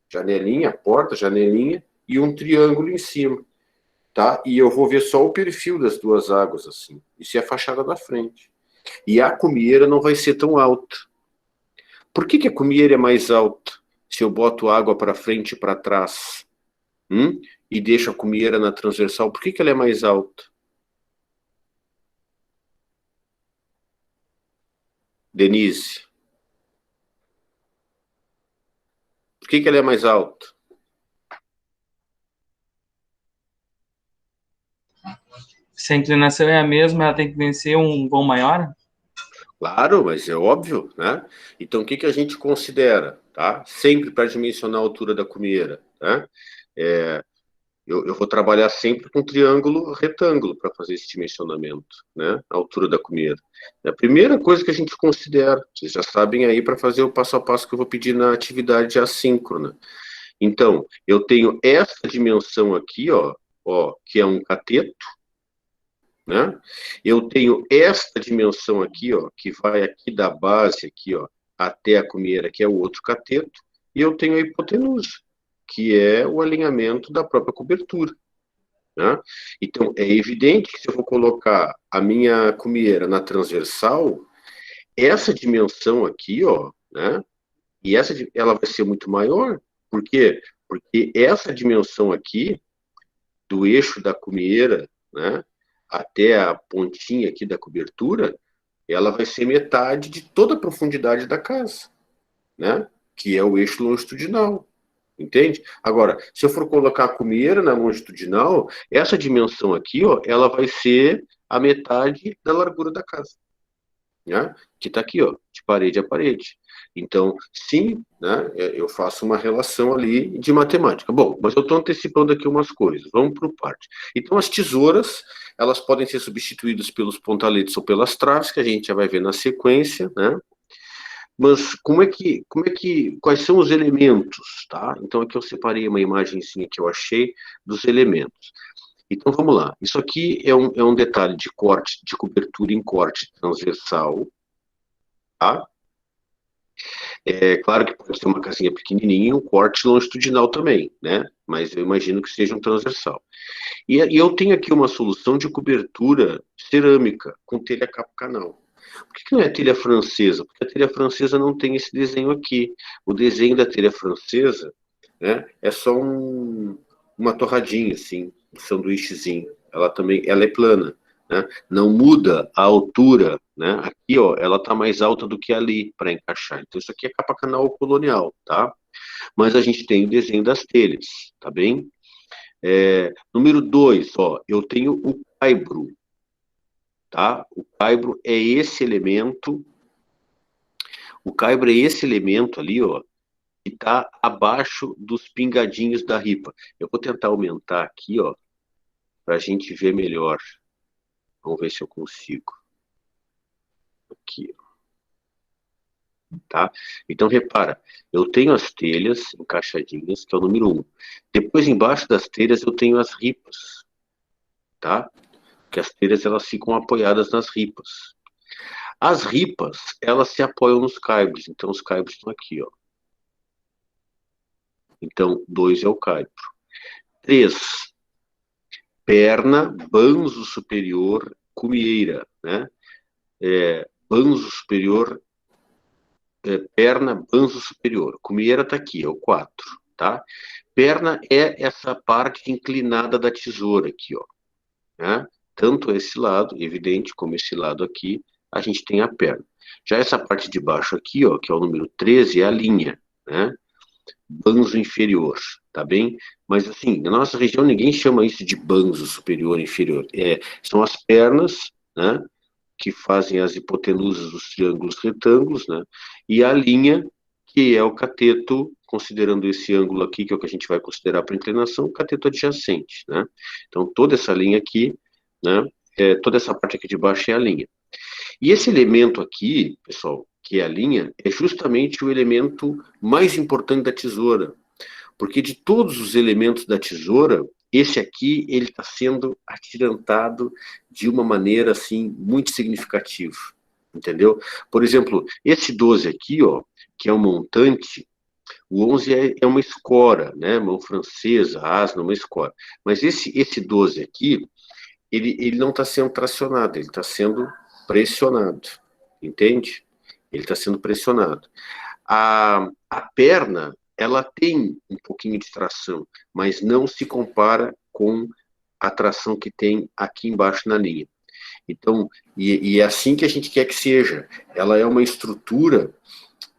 janelinha, porta, janelinha, e um triângulo em cima, tá? E eu vou ver só o perfil das duas águas, assim. Isso é a fachada da frente. E a cumeira não vai ser tão alta. Por que a cumeira é mais alta se eu boto água para frente e para trás? E deixo a cumeira na transversal? Por que ela é mais alta? Denise. Por que ela é mais alta? Se a inclinação é a mesma, ela tem que vencer um vão maior? Claro, mas é óbvio, né? Então, o que a gente considera, tá? Sempre para dimensionar a altura da cumeira, né? Eu vou trabalhar sempre com triângulo retângulo para fazer esse dimensionamento, né? A altura da cumeira. É a primeira coisa que a gente considera. Vocês já sabem aí para fazer o passo a passo que eu vou pedir na atividade assíncrona. Então, eu tenho essa dimensão aqui, ó, que é um cateto, né? Eu tenho esta dimensão aqui, ó, que vai aqui da base aqui, ó, até a cumeira, que é o outro cateto, e eu tenho a hipotenusa, que é o alinhamento da própria cobertura, né? Então, é evidente que se eu vou colocar a minha cumeira na transversal, essa dimensão aqui, ó, né? E ela vai ser muito maior. Por quê? Porque essa dimensão aqui, do eixo da cumeira, né, até a pontinha aqui da cobertura, ela vai ser metade de toda a profundidade da casa, né, que é o eixo longitudinal, entende? Agora, se eu for colocar a cumeira na longitudinal, essa dimensão aqui, ó, ela vai ser a metade da largura da casa, né, que está aqui, ó, de parede a parede. Então, sim, né, eu faço uma relação ali de matemática. Bom, mas eu estou antecipando aqui umas coisas. Vamos para o parte. Então, as tesouras, elas podem ser substituídas pelos pontaletes ou pelas traves, que a gente já vai ver na sequência, né? Mas quais são os elementos, tá? Então, aqui eu separei uma imagenzinha que eu achei dos elementos. Então, vamos lá. Isso aqui é um detalhe de corte, de cobertura em corte transversal, tá? É claro que pode ser uma casinha pequenininha e um corte longitudinal também, né? Mas eu imagino que seja um transversal. E eu tenho aqui uma solução de cobertura cerâmica com telha capa-canal. Por que não é telha francesa? Porque a telha francesa não tem esse desenho aqui. O desenho da telha francesa, né, é só uma torradinha, assim, um sanduíchezinho. Ela é plana, né? Não muda a altura, né? Aqui, ó, ela tá mais alta do que ali para encaixar. Então isso aqui é capa canal colonial, tá? Mas a gente tem o desenho das telhas, tá bem? Número 2, ó, eu tenho o caibro, tá? O caibro é esse elemento. O caibro é esse elemento ali, ó, que está abaixo dos pingadinhos da ripa. Eu vou tentar aumentar aqui, ó, para a gente ver melhor. Vamos ver se eu consigo. Aqui, tá? Então, repara, eu tenho as telhas encaixadinhas, que é o número 1. Depois, embaixo das telhas, eu tenho as ripas, tá? Porque as telhas, elas ficam apoiadas nas ripas. As ripas, elas se apoiam nos caibros. Então, os caibros estão aqui, ó. Então, 2 é o caibro. 3, perna, banzo superior, cumieira, né? Banzo superior, perna, banzo superior. Cumieira está aqui, é o 4, tá? Perna é essa parte inclinada da tesoura aqui, ó. Né? Tanto esse lado, evidente, como esse lado aqui, a gente tem a perna. Já essa parte de baixo aqui, ó, que é o número 13, é a linha, né? Banzo inferior, tá bem? Mas assim, na nossa região ninguém chama isso de banzo superior e inferior. São as pernas, né? Que fazem as hipotenusas dos triângulos retângulos, né? E a linha, que é o cateto, considerando esse ângulo aqui, que é o que a gente vai considerar para inclinação, o cateto adjacente, né? Então, toda essa linha aqui, né? Toda essa parte aqui de baixo é a linha. E esse elemento aqui, pessoal, que é a linha, é justamente o elemento mais importante da tesoura. Porque de todos os elementos da tesoura, esse aqui, ele está sendo atirantado de uma maneira, assim, muito significativa. Entendeu? Por exemplo, esse 12 aqui, ó, que é um montante, o 11 é uma escora, né? Mão francesa, asna, uma escora. Mas esse 12 aqui, ele não está sendo tracionado, ele está sendo pressionado. Entende? Ele está sendo pressionado. A perna, ela tem um pouquinho de tração, mas não se compara com a tração que tem aqui embaixo na linha. Então, e é assim que a gente quer que seja. Ela é uma estrutura,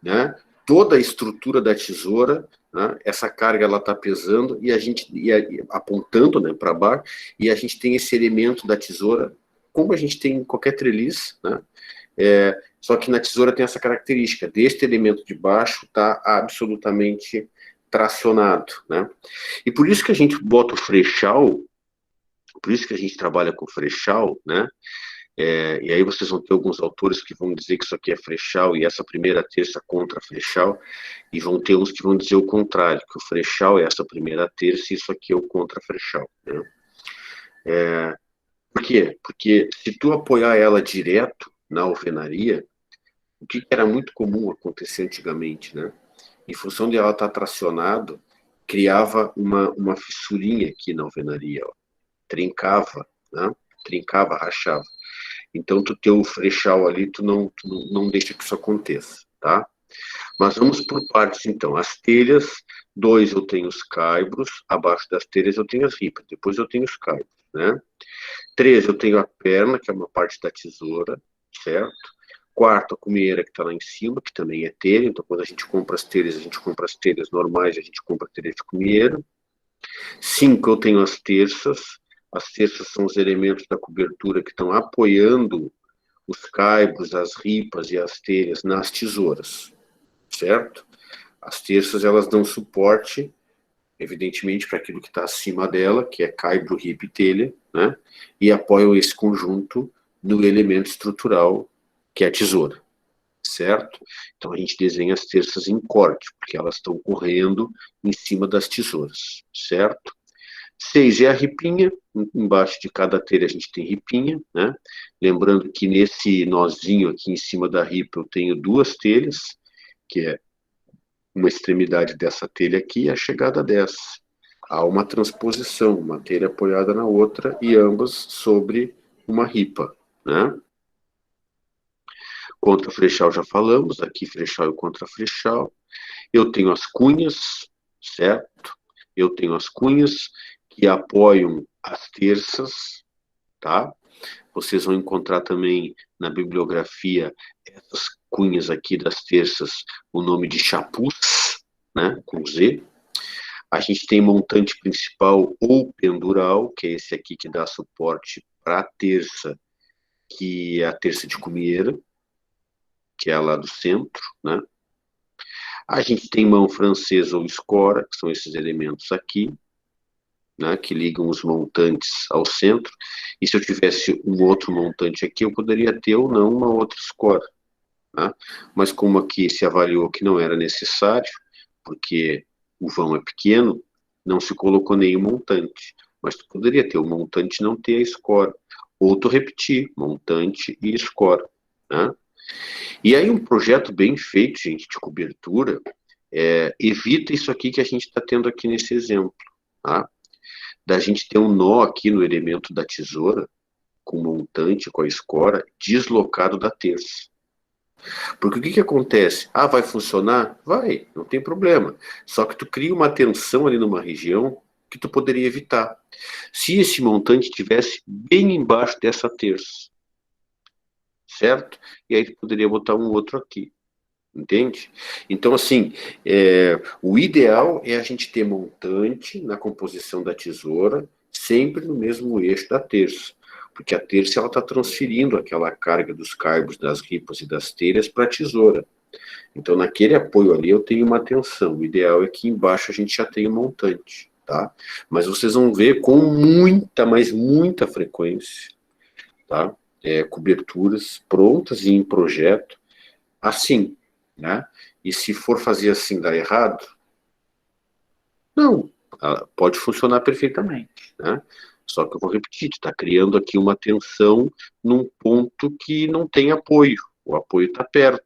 né? Toda a estrutura da tesoura, né? Essa carga ela está pesando e a gente apontando, né, para baixo, e a gente tem esse elemento da tesoura, como a gente tem em qualquer treliz, né? Só que na tesoura tem essa característica, deste elemento de baixo está absolutamente tracionado, né? E por isso que a gente bota o frechal, por isso que a gente trabalha com frechal, né? E aí vocês vão ter alguns autores que vão dizer que isso aqui é frechal e essa primeira terça contra frechal, e vão ter uns que vão dizer o contrário, que o frechal é essa primeira terça e isso aqui é o contra frechal, né? Por quê? Porque se tu apoiar ela direto na alvenaria, o que era muito comum acontecer antigamente, né? Em função de ela estar tracionado, criava uma fissurinha aqui na alvenaria, ó. Trincava, né? Trincava, rachava. Então, tu ter o frechal ali, tu não deixa que isso aconteça, tá? Mas vamos por partes, então. As telhas, 2 eu tenho os caibros, abaixo das telhas eu tenho as ripas, depois eu tenho os caibros, né? 3 eu tenho a perna, que é uma parte da tesoura, certo? 4, a cumieira que está lá em cima, que também é telha. Então, quando a gente compra as telhas, a gente compra as telhas normais, a gente compra telhas de cumieira. 5, eu tenho as terças. As terças são os elementos da cobertura que estão apoiando os caibros, as ripas e as telhas nas tesouras, certo? As terças, elas dão suporte, evidentemente, para aquilo que está acima dela, que é caibro, ripa e telha, né? E apoiam esse conjunto no elemento estrutural, que é a tesoura, certo? Então, a gente desenha as terças em corte, porque elas estão correndo em cima das tesouras, certo? 6 é a ripinha, embaixo de cada telha a gente tem ripinha, né? Lembrando que nesse nozinho aqui em cima da ripa eu tenho 2 telhas, que é uma extremidade dessa telha aqui e a chegada dessa. Há uma transposição, uma telha apoiada na outra e ambas sobre uma ripa, né? Contra frechal já falamos, aqui frechal e contra frechal. Eu tenho as cunhas, certo? Eu tenho as cunhas que apoiam as terças, tá? Vocês vão encontrar também na bibliografia essas cunhas aqui das terças, o nome de chapuz, né? Com Z. A gente tem montante principal ou pendural, que é esse aqui que dá suporte para a terça, que é a terça de cumieira, que é lá do centro, né? A gente tem mão francesa ou escora, que são esses elementos aqui, né, que ligam os montantes ao centro, e se eu tivesse um outro montante aqui, eu poderia ter ou não uma outra score, né? Mas como aqui se avaliou que não era necessário, porque o vão é pequeno, não se colocou nenhum montante, mas tu poderia ter o montante e não ter a score, ou tu repetir montante e score, né? E aí um projeto bem feito, gente, de cobertura, evita isso aqui que a gente está tendo aqui nesse exemplo, tá? Da gente ter um nó aqui no elemento da tesoura, com o montante, com a escora, deslocado da terça. Porque o que acontece? Ah, vai funcionar? Vai, não tem problema. Só que tu cria uma tensão ali numa região que tu poderia evitar. Se esse montante estivesse bem embaixo dessa terça, certo? E aí tu poderia botar um outro aqui. Entende? Então, assim, o ideal é a gente ter montante na composição da tesoura sempre no mesmo eixo da terça, porque a terça está transferindo aquela carga dos carbos, das ripas e das telhas para a tesoura. Então, naquele apoio ali eu tenho uma tensão. O ideal é que embaixo a gente já tenha um montante, tá? Mas vocês vão ver com muita, mas muita frequência, tá? Coberturas prontas e em projeto, assim, né? E se for fazer assim dar errado, não, pode funcionar perfeitamente, né? Só que eu vou repetir, está criando aqui uma tensão num ponto que não tem apoio, o apoio está perto,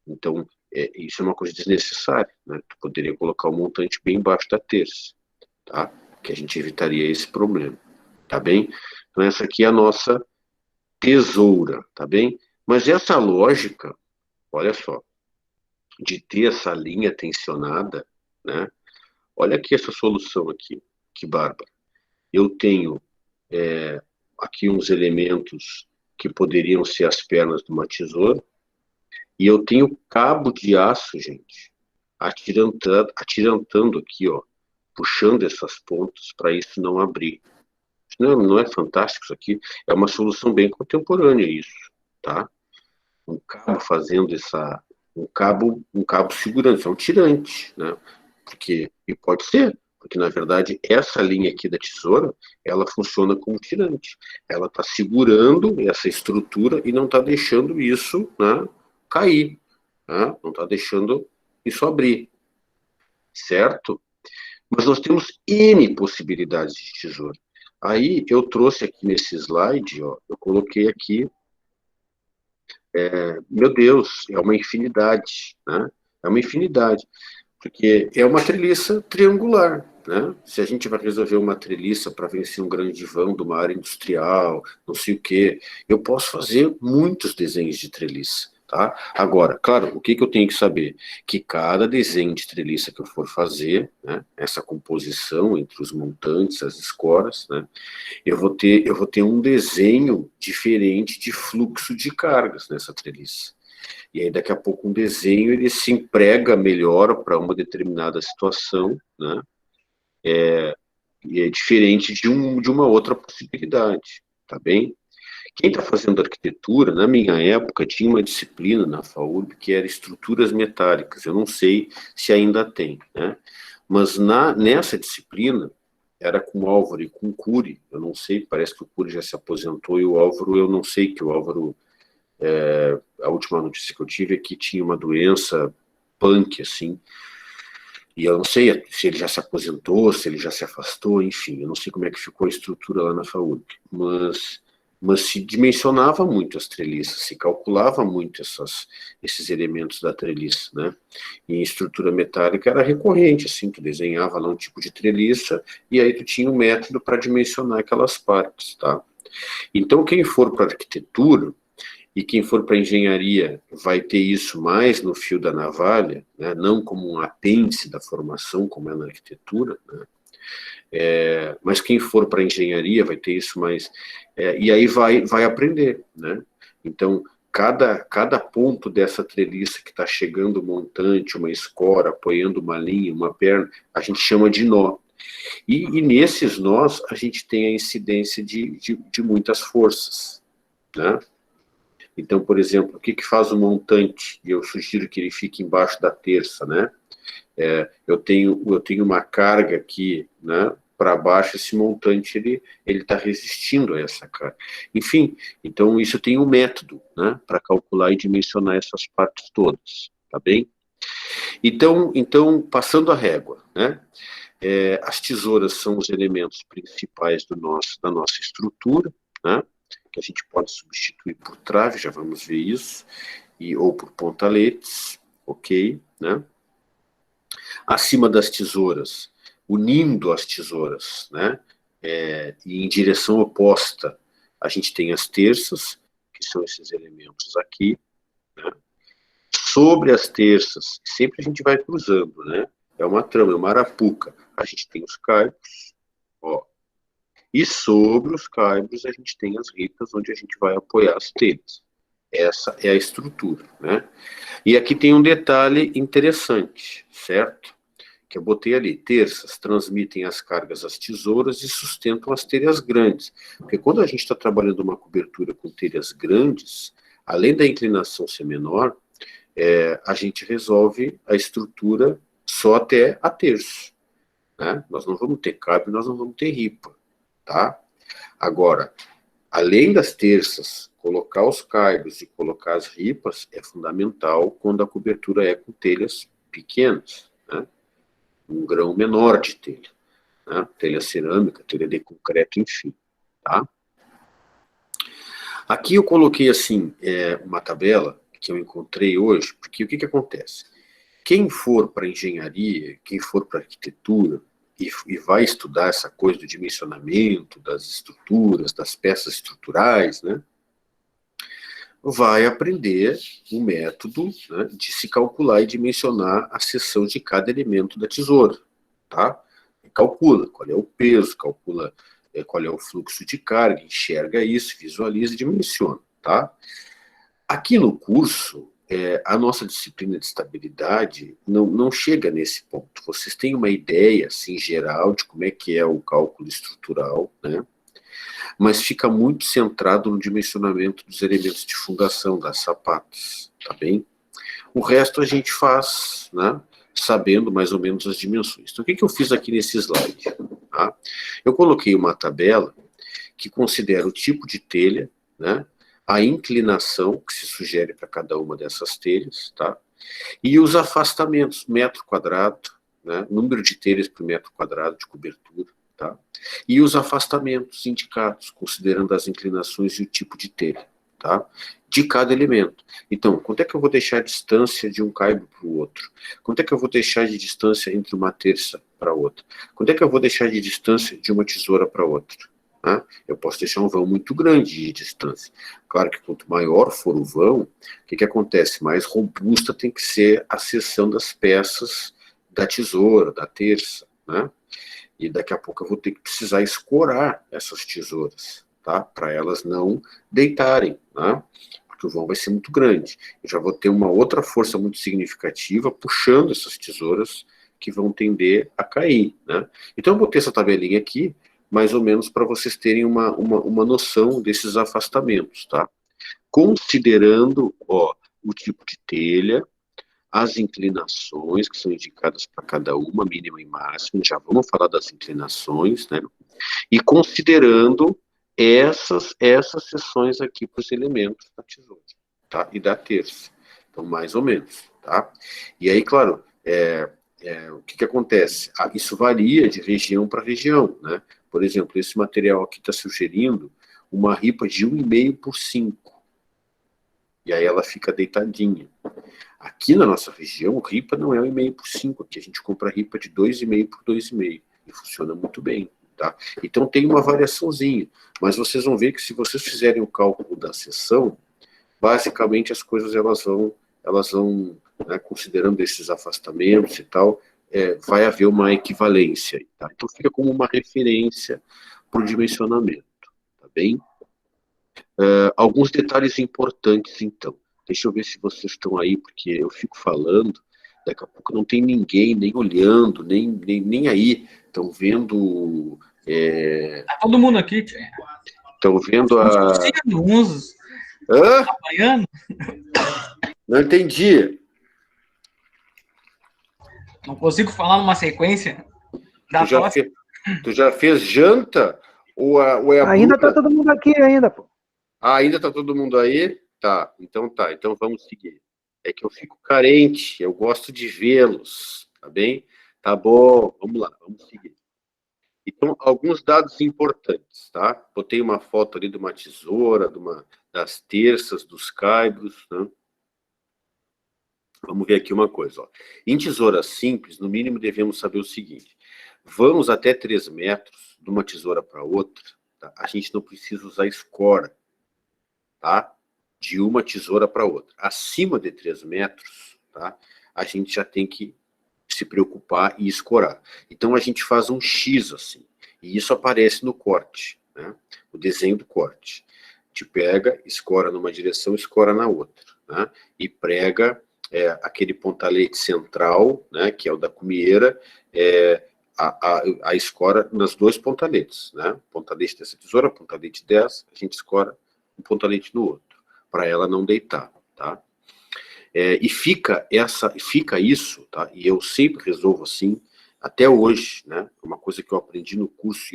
então isso é uma coisa desnecessária, né? Tu poderia colocar o montante bem embaixo da terça, tá? Que a gente evitaria esse problema, tá bem? Então essa aqui é a nossa tesoura, tá bem? Mas essa lógica, olha só, de ter essa linha tensionada, né? Olha aqui essa solução aqui, que bárbara. Eu tenho aqui uns elementos que poderiam ser as pernas de uma tesoura, e eu tenho cabo de aço, gente, atirantando aqui, ó, puxando essas pontas para isso não abrir. Não é fantástico isso aqui? É uma solução bem contemporânea isso, tá? Um cabo fazendo um cabo segurando, isso é um tirante, né? E pode ser, porque na verdade essa linha aqui da tesoura, ela funciona como tirante. Ela está segurando essa estrutura e não está deixando isso, né, cair, né? Não está deixando isso abrir, certo? Mas nós temos N possibilidades de tesoura. Aí eu trouxe aqui nesse slide, ó, eu coloquei aqui, meu Deus, é uma infinidade, né? É uma infinidade, porque é uma treliça triangular, né? Se a gente vai resolver uma treliça para vencer um grande vão de uma área industrial, não sei o quê, eu posso fazer muitos desenhos de treliça, tá? Agora, claro, o que eu tenho que saber? Que cada desenho de treliça que eu for fazer, né, essa composição entre os montantes, as escoras, né, eu vou ter um desenho diferente de fluxo de cargas nessa treliça. E aí daqui a pouco um desenho ele se emprega melhor para uma determinada situação, né? E é diferente de uma outra possibilidade, tá bem? Quem está fazendo arquitetura, na minha época, tinha uma disciplina na FAURB que era estruturas metálicas, eu não sei se ainda tem, né? Mas nessa disciplina, era com o Álvaro e com o Cury, eu não sei, parece que o Cury já se aposentou, e o Álvaro, eu não sei, que o Álvaro, a última notícia que eu tive é que tinha uma doença punk, assim, e eu não sei se ele já se aposentou, se ele já se afastou, enfim, eu não sei como é que ficou a estrutura lá na FAURB, mas se dimensionava muito as treliças, se calculava muito esses elementos da treliça, né? E em estrutura metálica era recorrente, assim, tu desenhava lá um tipo de treliça, e aí tu tinha um método para dimensionar aquelas partes, tá? Então, quem for para arquitetura, e quem for para engenharia vai ter isso mais no fio da navalha, né? Não como um apêndice da formação, como é na arquitetura, né? Mas quem for para engenharia vai ter isso mais, e aí vai aprender, né? Então, cada ponto dessa treliça que está chegando montante, uma escora, apoiando uma linha, uma perna, a gente chama de nó. E nesses nós, a gente tem a incidência de muitas forças, né? Então, por exemplo, o que faz o montante? E eu sugiro que ele fique embaixo da terça, né? Eu tenho uma carga aqui, né, para baixo, esse montante ele está resistindo a essa carga. Enfim, então isso tem um método, né, para calcular e dimensionar essas partes todas, tá bem? Então passando a régua, né, as tesouras são os elementos principais da nossa estrutura, né, que a gente pode substituir por trave, já vamos ver isso, ou por pontaletes, ok, né? Acima das tesouras, unindo as tesouras, né, e em direção oposta, a gente tem as terças, que são esses elementos aqui, né? Sobre as terças, sempre a gente vai cruzando, né? É uma trama, é uma arapuca. A gente tem os caibros, ó. E sobre os caibros a gente tem as ripas, onde a gente vai apoiar as telhas. Essa é a estrutura, né? E aqui tem um detalhe interessante, certo? Que eu botei ali, terças transmitem as cargas às tesouras e sustentam as telhas grandes. Porque quando a gente está trabalhando uma cobertura com telhas grandes, além da inclinação ser menor, a gente resolve a estrutura só até a terço, né? Nós não vamos ter caibro, nós não vamos ter ripa, tá? Agora, além das terças, colocar os caibros e colocar as ripas é fundamental quando a cobertura é com telhas pequenas, né? Um grão menor de telha, né? Telha cerâmica, telha de concreto, enfim, tá? Aqui eu coloquei, assim, uma tabela que eu encontrei hoje, porque o que acontece? Quem for para engenharia, quem for para arquitetura, e vai estudar essa coisa do dimensionamento, das estruturas, das peças estruturais, né, vai aprender um método, né, de se calcular e dimensionar a seção de cada elemento da tesoura, tá? E calcula qual é o peso, calcula qual é o fluxo de carga, enxerga isso, visualiza e dimensiona, tá? Aqui no curso, a nossa disciplina de estabilidade não chega nesse ponto. Vocês têm uma ideia, assim, geral de como é que é o cálculo estrutural, né? Mas fica muito centrado no dimensionamento dos elementos de fundação, das sapatas, tá bem? O resto a gente faz, né, sabendo mais ou menos as dimensões. Então, o que eu fiz aqui nesse slide? Tá? Eu coloquei uma tabela que considera o tipo de telha, né, a inclinação que se sugere para cada uma dessas telhas, tá? E os afastamentos, metro quadrado, né, número de telhas por metro quadrado de cobertura, tá? E os afastamentos indicados, considerando as inclinações e o tipo de telha, tá? De cada elemento. Então, quanto é que eu vou deixar a distância de um caibro para o outro? Quanto é que eu vou deixar de distância entre uma terça para outra? Quanto é que eu vou deixar de distância de uma tesoura para outra? Né? Eu posso deixar um vão muito grande de distância. Claro que quanto maior for o vão, o que acontece? Mais robusta tem que ser a seção das peças da tesoura, da terça, né? E daqui a pouco eu vou ter que precisar escorar essas tesouras, tá? Para elas não deitarem, né? Porque o vão vai ser muito grande. Eu já vou ter uma outra força muito significativa puxando essas tesouras que vão tender a cair, né? Então eu botei essa tabelinha aqui, mais ou menos para vocês terem uma noção desses afastamentos, tá? Considerando, ó, o tipo de telha, as inclinações que são indicadas para cada uma, mínima e máxima, já vamos falar das inclinações, né? E considerando essas seções aqui para os elementos da tesoura, tá? E da terça. Então, mais ou menos, tá? E aí, claro, o que acontece? Isso varia de região para região, né? Por exemplo, esse material aqui está sugerindo uma ripa de 1,5 por 5. E aí ela fica deitadinha. Aqui na nossa região, ripa não é 1,5 por 5. Aqui a gente compra ripa de 2,5 por 2,5. E funciona muito bem, tá? Então tem uma variaçãozinha. Mas vocês vão ver que se vocês fizerem o cálculo da seção, basicamente as coisas elas vão, né, considerando esses afastamentos e tal, vai haver uma equivalência, tá? Então fica como uma referência para o dimensionamento, tá bem? Alguns detalhes importantes, então. Deixa eu ver se vocês estão aí, porque eu fico falando, daqui a pouco não tem ninguém, nem olhando, nem aí. Estão vendo... Tá todo mundo aqui, tia. Estão vendo a... Uns apanhando. Não entendi. Não consigo falar numa sequência da Tu já, tosse. Tu já fez janta? Ou é a Ainda Bruna? tá todo mundo aqui ainda, pô. Ah, ainda tá todo mundo aí? Tá. Então vamos seguir. É que eu fico carente, eu gosto de vê-los, tá bem? Tá bom, vamos lá, vamos seguir. Então, alguns dados importantes, tá? Botei uma foto ali de uma tesoura, das terças, dos caibros, né? Vamos ver aqui uma coisa, ó. Em tesoura simples, no mínimo devemos saber o seguinte: vamos até 3 metros de uma tesoura para outra, tá? A gente não precisa usar escora, tá? De uma tesoura para outra. Acima de 3 metros, tá? A gente já tem que se preocupar e escorar. Então a gente faz um X assim, e isso aparece no corte, né? O desenho do corte. A gente pega, escora numa direção, escora na outra, né? E prega aquele pontalete central, né, que é o da cumieira, a escora nas 2 pontaletes, né? Pontalete dessa tesoura, pontalete dessa, a gente escora um pontalete no outro, para ela não deitar, tá? E fica isso, tá? E eu sempre resolvo assim, até hoje, né? Uma coisa que eu aprendi no curso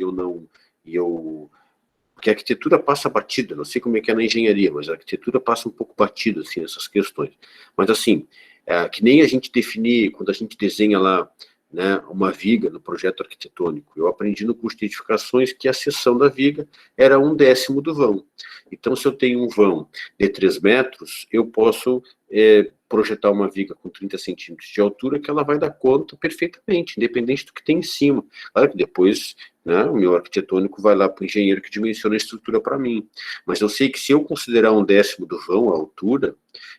porque a arquitetura passa batida, não sei como é que é na engenharia, mas a arquitetura passa um pouco batida, assim, nessas questões. Mas, assim, que nem a gente definir, quando a gente desenha lá, né, uma viga no projeto arquitetônico, eu aprendi no curso de edificações que a seção da viga era 1/10 do vão. Então, se eu tenho um vão de 3 metros, eu posso projetar uma viga com 30 centímetros de altura que ela vai dar conta perfeitamente, independente do que tem em cima. Claro que depois, né, o meu arquitetônico vai lá para o engenheiro que dimensiona a estrutura para mim. Mas eu sei que se eu considerar 1/10 do vão, a altura,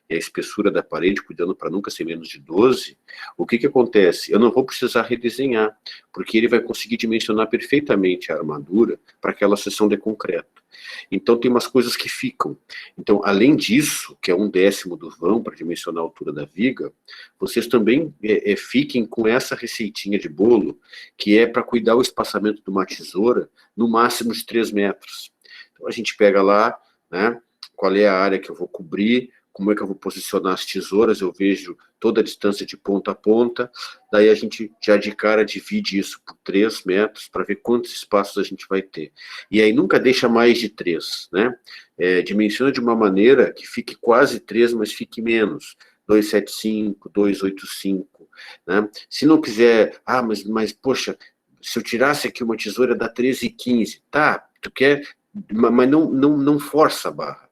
e a espessura da parede, cuidando para nunca ser menos de 12, o que acontece? Eu não vou precisar redesenhar, porque ele vai conseguir dimensionar perfeitamente a armadura para aquela seção de concreto. Então tem umas coisas que ficam. Então, além disso, que é 1/10 do vão para dimensionar a altura da viga, vocês também fiquem com essa receitinha de bolo, que é para cuidar o espaçamento de uma tesoura no máximo de 3 metros. Então a gente pega lá, né, qual é a área que eu vou cobrir, como é que eu vou posicionar as tesouras, eu vejo toda a distância de ponta a ponta, daí a gente já de cara divide isso por 3 metros, para ver quantos espaços a gente vai ter. E aí nunca deixa mais de 3, né? Dimensiona de uma maneira que fique quase 3, mas fique menos. 275, 285, né? Se não quiser, mas poxa, se eu tirasse aqui uma tesoura dá 13,15, tá, tu quer, mas não força a barra.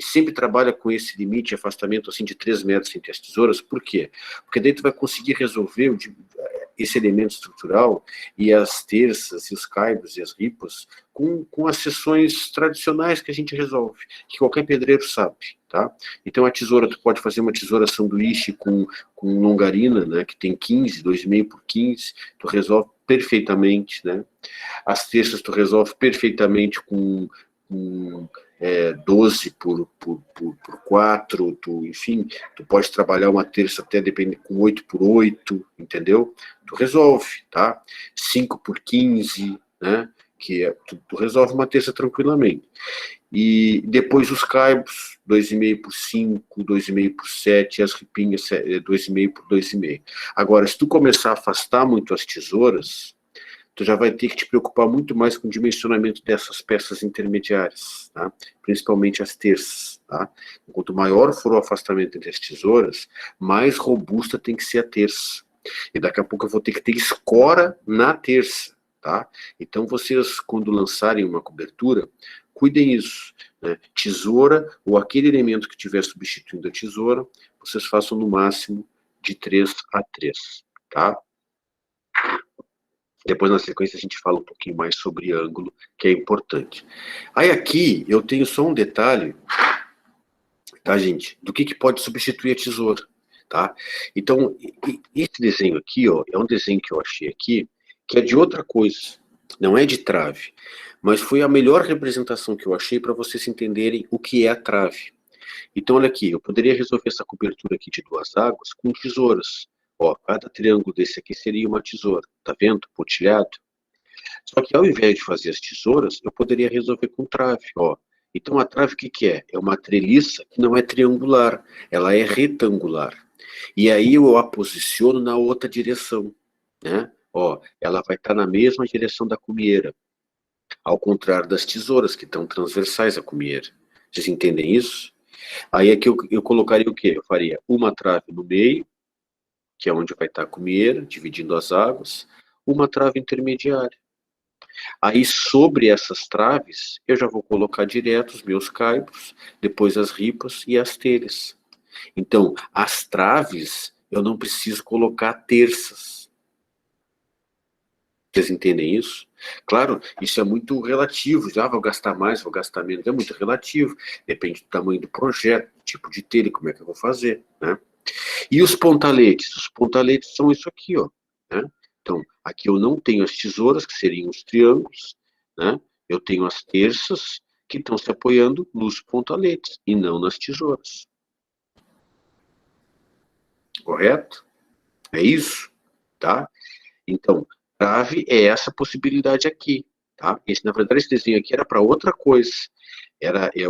Sempre trabalha com esse limite de afastamento assim, de 3 metros entre as tesouras. Por quê? Porque daí tu vai conseguir resolver esse elemento estrutural e as terças, e os caibros e as ripas com as seções tradicionais que a gente resolve, que qualquer pedreiro sabe, tá? Então a tesoura, tu pode fazer uma tesoura sanduíche com longarina, né, que tem 15, 2,5 por 15, tu resolve perfeitamente, né? As terças tu resolve perfeitamente com 12 por 4, enfim, tu pode trabalhar uma terça até com 8 por 8, entendeu? Tu resolve, tá? 5 por 15, né? Tu resolve uma terça tranquilamente. E depois os caibros, 2,5 por 5, 2,5 por 7, e as ripinhas, 2,5 por 2,5. Agora, se tu começar a afastar muito as tesouras, tu já vai ter que te preocupar muito mais com o dimensionamento dessas peças intermediárias, tá? Principalmente as terças, tá? Quanto maior for o afastamento entre as tesouras, mais robusta tem que ser a terça. E daqui a pouco eu vou ter que ter escora na terça, tá? Então vocês, quando lançarem uma cobertura, cuidem isso, né? Tesoura, ou aquele elemento que estiver substituindo a tesoura, vocês façam no máximo de 3 a 3, tá? Depois, na sequência, a gente fala um pouquinho mais sobre ângulo, que é importante. Aí aqui, eu tenho só um detalhe, tá, gente? Do que pode substituir a tesoura, tá? Então, esse desenho aqui, ó, é um desenho que eu achei aqui, que é de outra coisa, não é de trave, mas foi a melhor representação que eu achei para vocês entenderem o que é a trave. Então, olha aqui, eu poderia resolver essa cobertura aqui de 2 águas com tesouras. Ó, cada triângulo desse aqui seria uma tesoura, tá vendo? Pontilhado. Só que ao invés de fazer as tesouras, eu poderia resolver com trave, ó. Então a trave o que é? É uma treliça que não é triangular, ela é retangular. E aí eu a posiciono na outra direção, né? ó, ela vai estar na mesma direção da cumieira, ao contrário das tesouras, que estão transversais à cumieira. Vocês entendem isso? Aí aqui eu colocaria o quê? Eu faria uma trave no meio, que é onde vai estar a cumieira, dividindo as águas, uma trave intermediária. Aí, sobre essas traves, eu já vou colocar direto os meus caibros, depois as ripas e as telhas. Então, as traves, eu não preciso colocar terças. Vocês entendem isso? Claro, isso é muito relativo. Já vou gastar mais, vou gastar menos. É muito relativo. Depende do tamanho do projeto, do tipo de telha, como é que eu vou fazer, né? E os pontaletes? Os pontaletes são isso aqui, ó, né? Então, aqui eu não tenho as tesouras, que seriam os triângulos, né? Eu tenho as terças, que estão se apoiando nos pontaletes, e não nas tesouras. Correto? É isso, tá? Então, trave é essa possibilidade aqui, tá? Na verdade, esse desenho aqui era para outra coisa.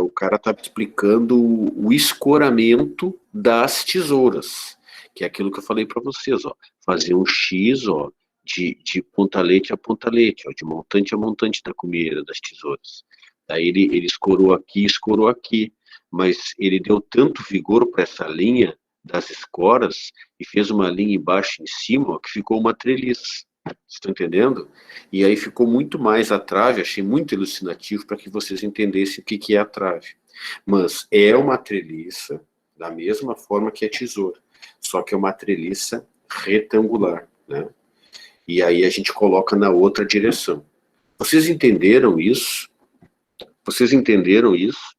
O cara estava explicando o escoramento das tesouras, que é aquilo que eu falei para vocês, ó. Fazer um X, ó, de pontalete a pontalete, ó, de montante a montante da cumieira, das tesouras. Daí ele escorou aqui, mas ele deu tanto vigor para essa linha das escoras e fez uma linha embaixo e em cima, ó, que ficou uma treliça. Vocês estão entendendo? E aí ficou muito mais a trave, achei muito elucidativo para que vocês entendessem o que é a trave. Mas é uma treliça da mesma forma que a tesoura, só que é uma treliça retangular, né? E aí a gente coloca na outra direção. Vocês entenderam isso? Vocês entenderam isso?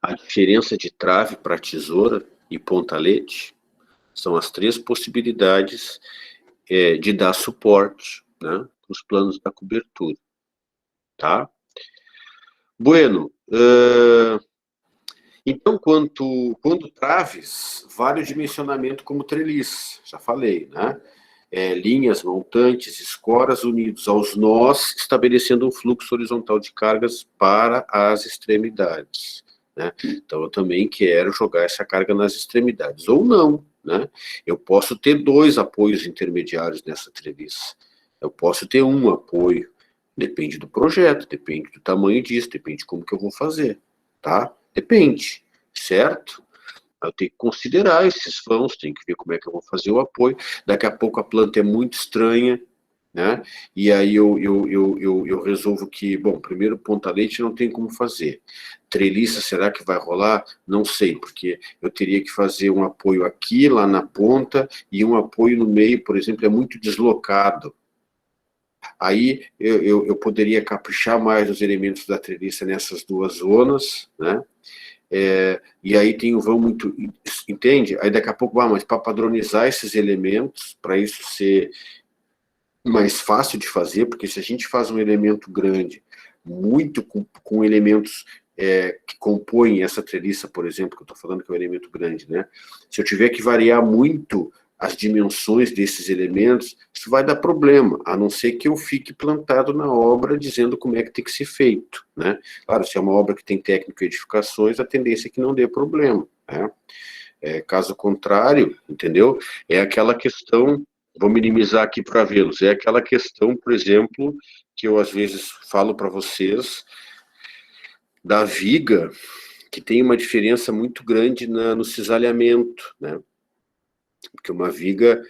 A diferença de trave para tesoura e pontalete são as três possibilidades de dar suporte, né, para os planos da cobertura, tá? Bueno, então, quando traves, vale o dimensionamento como treliça, já falei, né? Linhas, montantes, escoras unidos aos nós, estabelecendo um fluxo horizontal de cargas para as extremidades, né? Então, eu também quero jogar essa carga nas extremidades, ou não, né? Eu posso ter 2 apoios intermediários nessa treliça. Eu posso ter um apoio. Depende do projeto, depende do tamanho disso, depende de como que eu vou fazer, tá? Depende, certo? Eu tenho que considerar esses vãos, tenho que ver como é que eu vou fazer o apoio. Daqui a pouco a planta é muito estranha, né? E aí eu resolvo que, bom, primeiro pontalete não tem como fazer. Treliça, será que vai rolar? Não sei, porque eu teria que fazer um apoio aqui, lá na ponta, e um apoio no meio, por exemplo, é muito deslocado. Aí eu poderia caprichar mais os elementos da treliça nessas duas zonas, né? E aí tem o vão muito, entende? Aí daqui a pouco, mas para padronizar esses elementos, para isso ser mais fácil de fazer, porque se a gente faz um elemento grande, muito com elementos que compõem essa treliça, por exemplo, que eu estou falando que é um elemento grande, né? Se eu tiver que variar muito as dimensões desses elementos, isso vai dar problema, a não ser que eu fique plantado na obra dizendo como é que tem que ser feito, né? Claro, se é uma obra que tem técnico e edificações, a tendência é que não dê problema, né? Caso contrário, entendeu? É aquela questão, vou minimizar aqui para vê-los, é aquela questão, por exemplo, que eu às vezes falo para vocês, da viga, que tem uma diferença muito grande no cisalhamento, né? Porque uma viga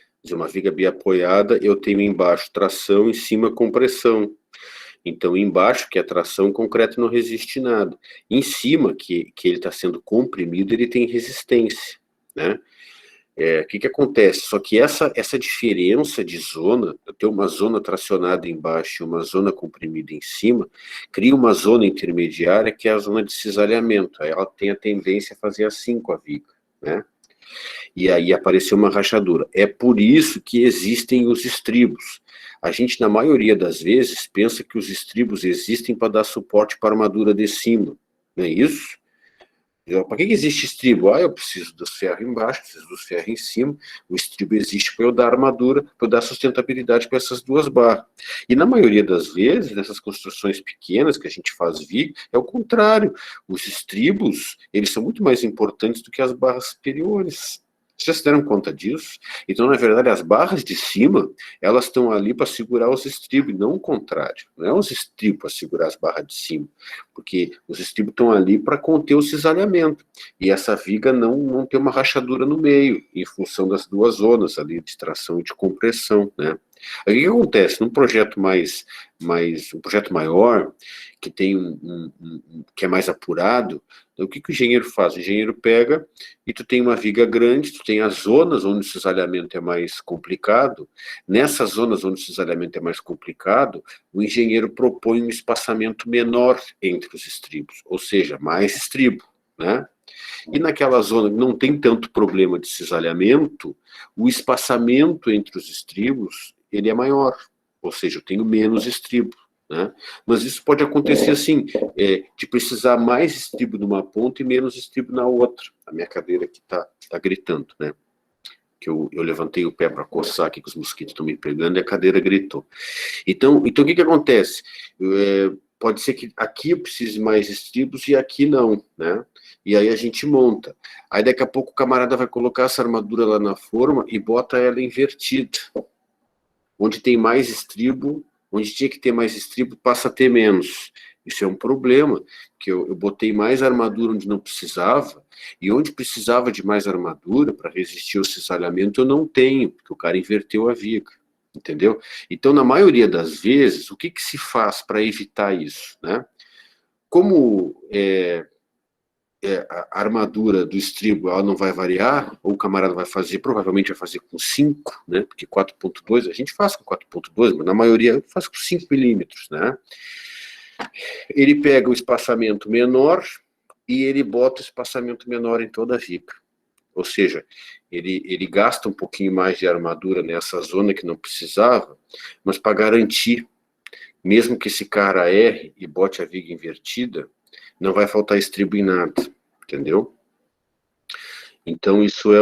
biapoiada, eu tenho embaixo tração, em cima compressão. Então, embaixo, que é tração, o concreto não resiste nada. Em cima, que ele está sendo comprimido, ele tem resistência, né? O que acontece? Só que essa diferença de zona, eu tenho uma zona tracionada embaixo e uma zona comprimida em cima, cria uma zona intermediária que é a zona de cisalhamento. Aí ela tem a tendência a fazer assim com a viga, né? E aí apareceu uma rachadura. É por isso que existem os estribos. A gente, na maioria das vezes, pensa que os estribos existem para dar suporte para a armadura de cima. Não é isso? Para que existe estribo? Eu preciso dos ferros embaixo, preciso dos ferros em cima. O estribo existe para eu dar armadura, para eu dar sustentabilidade para essas duas barras. E na maioria das vezes, nessas construções pequenas que a gente faz viga, é o contrário. Os estribos, eles são muito mais importantes do que as barras superiores. Vocês se deram conta disso? Então, na verdade, as barras de cima, elas estão ali para segurar os estribos, e não o contrário. Não é os estribos para segurar as barras de cima, porque os estribos estão ali para conter o cisalhamento. E essa viga não tem uma rachadura no meio, em função das duas zonas ali, de tração e de compressão, né? Aí, o que acontece? Num projeto um projeto maior, que tem que é mais apurado, então, o que o engenheiro faz? O engenheiro pega e tu tem uma viga grande, tu tem as zonas onde o cisalhamento é mais complicado. Nessas zonas onde o cisalhamento é mais complicado, o engenheiro propõe um espaçamento menor entre os estribos, ou seja, mais estribo, né? E naquela zona que não tem tanto problema de cisalhamento, o espaçamento entre os estribos, ele é maior, ou seja, eu tenho menos estribo, né? Mas isso pode acontecer assim, de precisar mais estribo numa ponta e menos estribo na outra. A minha cadeira aqui tá gritando, né? Que eu levantei o pé para coçar aqui, que os mosquitos estão me pegando, e a cadeira gritou. Então o que acontece? Pode ser que aqui eu precise mais estribos e aqui não, né? E aí a gente monta. Aí daqui a pouco o camarada vai colocar essa armadura lá na forma e bota ela invertida. Onde tem mais estribo, onde tinha que ter mais estribo, passa a ter menos. Isso é um problema, que eu botei mais armadura onde não precisava, e onde precisava de mais armadura para resistir ao cisalhamento, eu não tenho, porque o cara inverteu a viga, entendeu? Então, na maioria das vezes, o que se faz para evitar isso, né? Como a armadura do estribo ela não vai variar, ou o camarada vai fazer, provavelmente vai fazer com 5, né? Porque 4.2, a gente faz com 4.2, mas na maioria faz com 5 milímetros, né? Ele pega o espaçamento menor e ele bota o espaçamento menor em toda a viga. Ou seja, ele gasta um pouquinho mais de armadura nessa zona que não precisava, mas para garantir, mesmo que esse cara erre e bote a viga invertida, não vai faltar estribo em nada, entendeu? Então isso é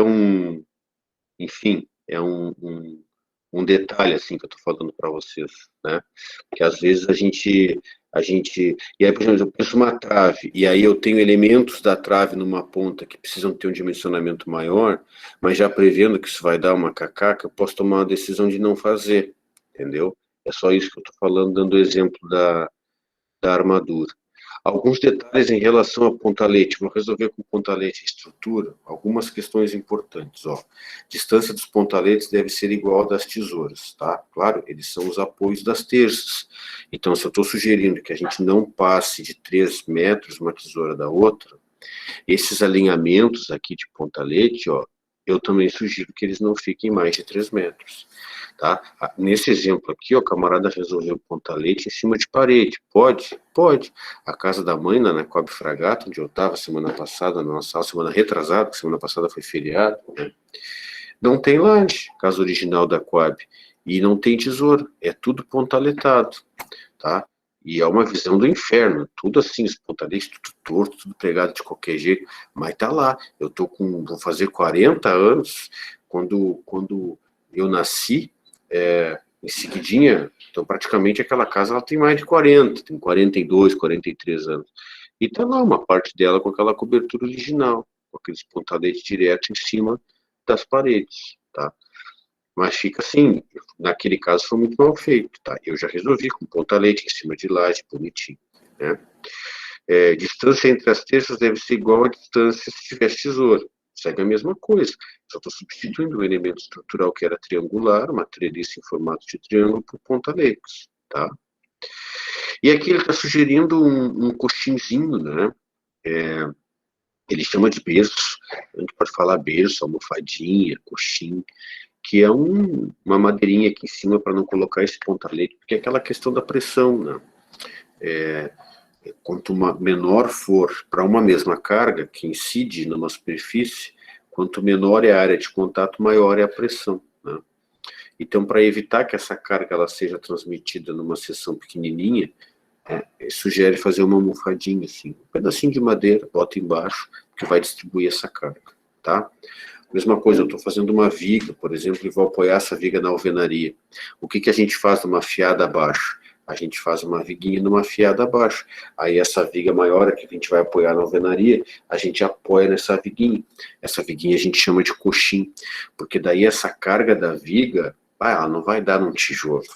enfim, é um detalhe, assim, que eu tô falando para vocês, né? Porque às vezes a gente, e aí, por exemplo, eu penso uma trave, e aí eu tenho elementos da trave numa ponta que precisam ter um dimensionamento maior, mas já prevendo que isso vai dar uma cacaca, eu posso tomar uma decisão de não fazer, entendeu? É só isso que eu tô falando, dando o exemplo da armadura. Alguns detalhes em relação a pontalete. Vou resolver com pontalete e estrutura algumas questões importantes. Ó. Distância dos pontaletes deve ser igual à das tesouras, tá? Claro, eles são os apoios das terças. Então, se eu estou sugerindo que a gente não passe de 3 metros uma tesoura da outra, esses alinhamentos aqui de pontalete, ó, eu também sugiro que eles não fiquem mais de 3 metros. Tá? Nesse exemplo aqui, o camarada resolveu o pontalete em cima de parede. Pode? Pode. A casa da mãe, na Coab Fragata, onde eu estava semana passada, na nossa aula, semana retrasada, que semana passada foi feriado, né? Não tem laje, casa original da Coab. E não tem tesouro, é tudo pontaletado, tá? E é uma visão do inferno, tudo assim, os pontaletes, tudo torto, tudo pregado de qualquer jeito, mas tá lá. Vou fazer 40 anos, quando eu nasci, em seguidinha, então praticamente aquela casa ela tem mais de 40, tem 42, 43 anos. E tá lá uma parte dela com aquela cobertura original, com aqueles pontaletes direto em cima das paredes, tá? Mas fica assim, naquele caso foi muito mal feito, tá? Eu já resolvi com pontalete em cima de laje, bonitinho, né? Distância entre as terças deve ser igual à distância se tivesse tesoura. Segue a mesma coisa, só estou substituindo o elemento estrutural que era triangular, uma treliça em formato de triângulo, por pontaletes, tá? E aqui ele está sugerindo um coxinzinho, né? Ele chama de berço, a gente pode falar berço, almofadinha, coxim, que é uma madeirinha aqui em cima para não colocar esse pontalete, porque é aquela questão da pressão, né? Quanto menor for para uma mesma carga que incide numa superfície, quanto menor é a área de contato, maior é a pressão, né? Então, para evitar que essa carga ela seja transmitida numa seção pequenininha, sugere fazer uma almofadinha assim, um pedacinho de madeira, bota embaixo, que vai distribuir essa carga, tá? Mesma coisa, eu estou fazendo uma viga, por exemplo, e vou apoiar essa viga na alvenaria. O que a gente faz numa fiada abaixo? A gente faz uma viguinha numa fiada abaixo. Aí essa viga maior que a gente vai apoiar na alvenaria, a gente apoia nessa viguinha. Essa viguinha a gente chama de coxim, porque daí essa carga da viga, ela não vai dar num tijolo,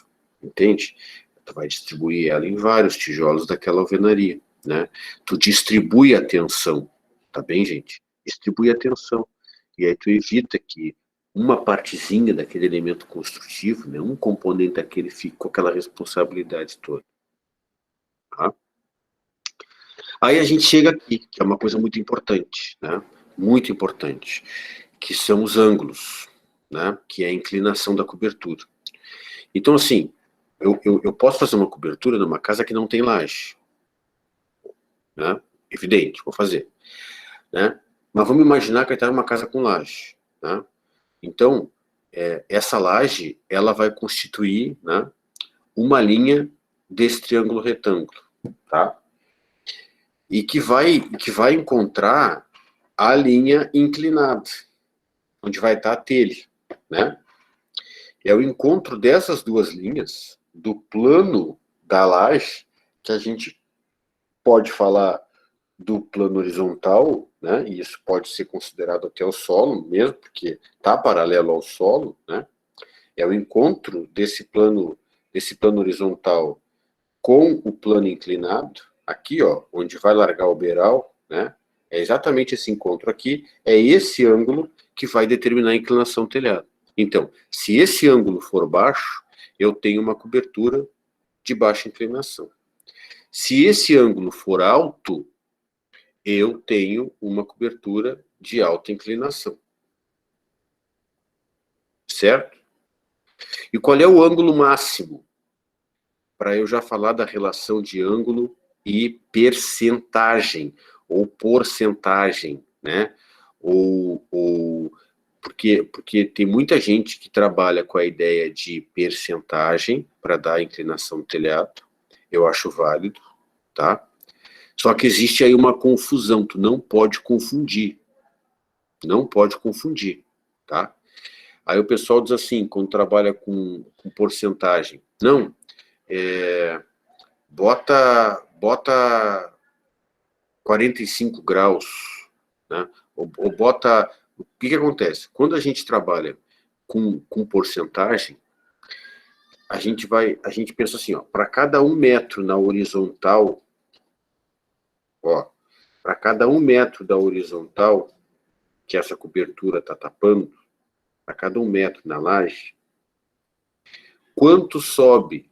entende? Tu vai distribuir ela em vários tijolos daquela alvenaria, né? Tu distribui a tensão, tá bem, gente? Distribui a tensão. E aí tu evita que uma partezinha daquele elemento construtivo, né, um componente daquele fique com aquela responsabilidade toda. Tá? Aí a gente chega aqui, que é uma coisa muito importante, né? Muito importante, que são os ângulos, né? Que é a inclinação da cobertura. Então, assim, eu posso fazer uma cobertura numa casa que não tem laje, né? Evidente, vou fazer, né? Mas vamos imaginar que está numa casa com laje, né? Então, essa laje, ela vai constituir, né, uma linha desse triângulo retângulo, tá? E que vai encontrar a linha inclinada, onde vai estar a telha, né? É o encontro dessas duas linhas, do plano da laje, que a gente pode falar do plano horizontal, né? E isso pode ser considerado até o solo mesmo, porque está paralelo ao solo, né? É o encontro desse plano horizontal com o plano inclinado, aqui, ó, onde vai largar o beiral, né? É exatamente esse encontro aqui, é esse ângulo que vai determinar a inclinação do telhado. Então, se esse ângulo for baixo, eu tenho uma cobertura de baixa inclinação. Se esse ângulo for alto, eu tenho uma cobertura de alta inclinação. Certo? E qual é o ângulo máximo? Para eu já falar da relação de ângulo e percentagem, ou porcentagem, né? Porque tem muita gente que trabalha com a ideia de percentagem para dar a inclinação do telhado. Eu acho válido, tá? Só que existe aí uma confusão, tu não pode confundir. Não pode confundir, tá? Aí o pessoal diz assim, quando trabalha com porcentagem, não, bota 45 graus, né? Ou bota... O que acontece? Quando a gente trabalha com porcentagem, a gente pensa assim, ó, para cada 1 metro na horizontal, ó, para cada 1 metro da horizontal, que essa cobertura está tapando, para cada 1 metro na laje, quanto sobe?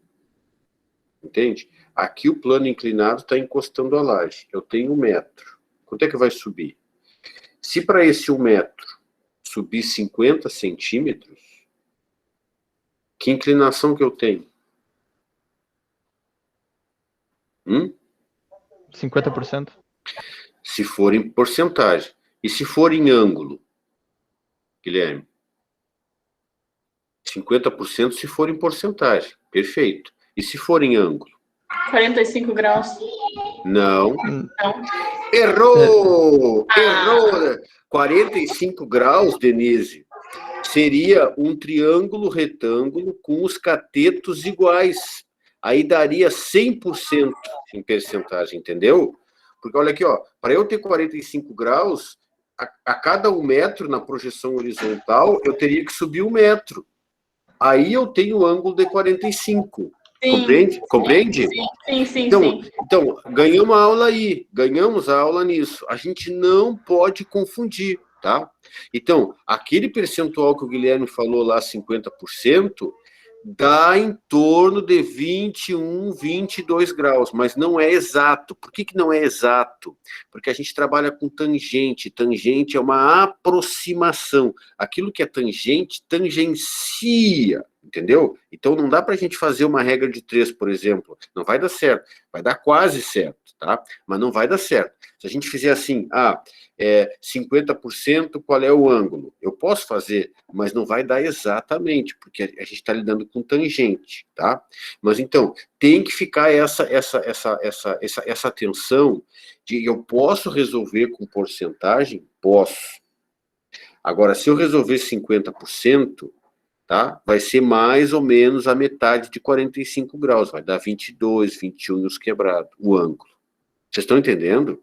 Entende? Aqui o plano inclinado está encostando a laje. Eu tenho 1 metro. Quanto é que vai subir? Se para esse 1 metro subir 50 centímetros, que inclinação que eu tenho? 50%. Se for em porcentagem. E se for em ângulo, Guilherme? 50% se for em porcentagem. Perfeito. E se for em ângulo? 45 graus. Não. Não. Errou! Errou! 45 graus, Denise, seria um triângulo retângulo com os catetos iguais. Aí daria 100% em percentagem, entendeu? Porque olha aqui, ó, para eu ter 45 graus, a cada 1 metro na projeção horizontal, eu teria que subir 1 metro. Aí eu tenho o ângulo de 45. Sim, compreende? Compreende? Sim. Então, ganhamos a aula aí, ganhamos a aula nisso. A gente não pode confundir, tá? Então, aquele percentual que o Guilherme falou lá, 50%, dá em torno de 21, 22 graus, mas não é exato. Por que não é exato? Porque a gente trabalha com tangente. Tangente é uma aproximação. Aquilo que é tangente, tangencia, entendeu? Então não dá para a gente fazer uma regra de 3, por exemplo. Não vai dar certo. Vai dar quase certo, tá? Mas não vai dar certo. Se a gente fizer assim, 50%, qual é o ângulo? Eu posso fazer, mas não vai dar exatamente, porque a gente está lidando com tangente, tá? Mas então, tem que ficar essa tensão de eu posso resolver com porcentagem? Posso. Agora, se eu resolver 50%, tá? Vai ser mais ou menos a metade de 45 graus, vai dar 22, 21 e os quebrados, o ângulo. Vocês estão entendendo?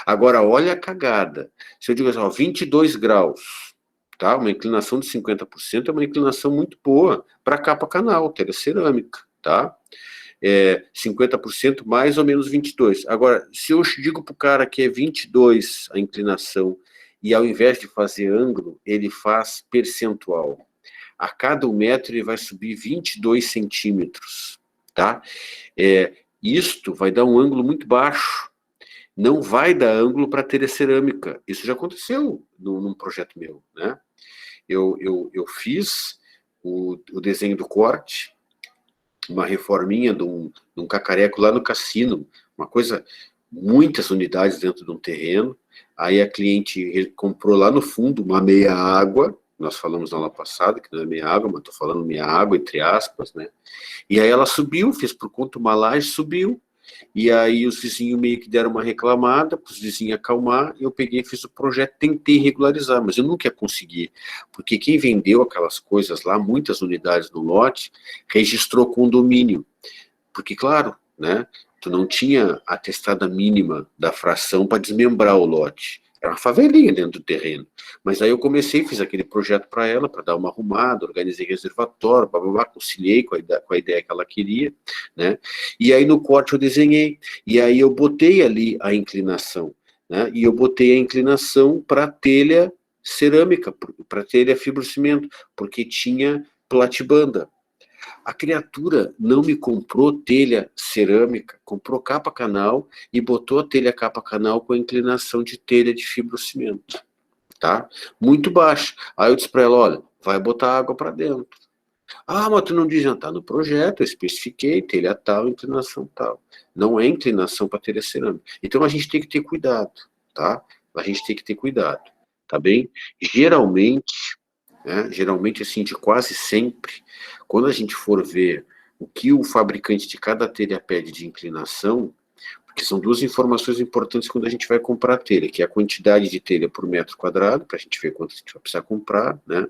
Agora, olha a cagada. Se eu digo assim, ó, 22 graus, tá? Uma inclinação de 50% é uma inclinação muito boa para capa canal, telha cerâmica, tá? 50% mais ou menos 22. Agora, se eu digo para o cara que é 22 a inclinação, e ao invés de fazer ângulo, ele faz percentual. A cada 1 metro ele vai subir 22 centímetros, tá? Isto vai dar um ângulo muito baixo. Não vai dar ângulo para telha cerâmica. Isso já aconteceu num projeto meu, né? Eu fiz o desenho do corte, uma reforminha de um cacareco lá no cassino, uma coisa, muitas unidades dentro de um terreno. Aí a cliente comprou lá no fundo uma meia água, nós falamos na aula passada que não é meia água, mas estou falando meia água entre aspas, né? E aí ela subiu, fez por conta uma laje, subiu. E aí os vizinhos meio que deram uma reclamada, para os vizinhos acalmar, eu peguei e fiz o projeto, tentei regularizar, mas eu nunca consegui, porque quem vendeu aquelas coisas lá, muitas unidades no lote, registrou condomínio, porque claro, né, tu não tinha a testada mínima da fração para desmembrar o lote, era uma favelinha dentro do terreno, mas aí eu comecei, fiz aquele projeto para ela, para dar uma arrumada, organizei reservatório, blá, conciliei com a ideia que ela queria, né, e aí no corte eu desenhei, e aí eu botei ali a inclinação, né, e eu botei a inclinação para telha cerâmica, para telha fibrocimento, porque tinha platibanda. A criatura não me comprou telha cerâmica, comprou capa canal e botou a telha capa canal com a inclinação de telha de fibrocimento, tá? Muito baixa. Aí eu disse para ela, olha, vai botar água para dentro. Ah, mas tu não diz, não, tá no projeto, eu especifiquei, telha tal, inclinação tal. Não é inclinação para telha cerâmica. Então a gente tem que ter cuidado, tá? A gente tem que ter cuidado, tá bem? Geralmente, assim, de quase sempre, quando a gente for ver o que o fabricante de cada telha pede de inclinação, porque são duas informações importantes quando a gente vai comprar telha, que é a quantidade de telha por metro quadrado, para a gente ver quanto a gente vai precisar comprar, né?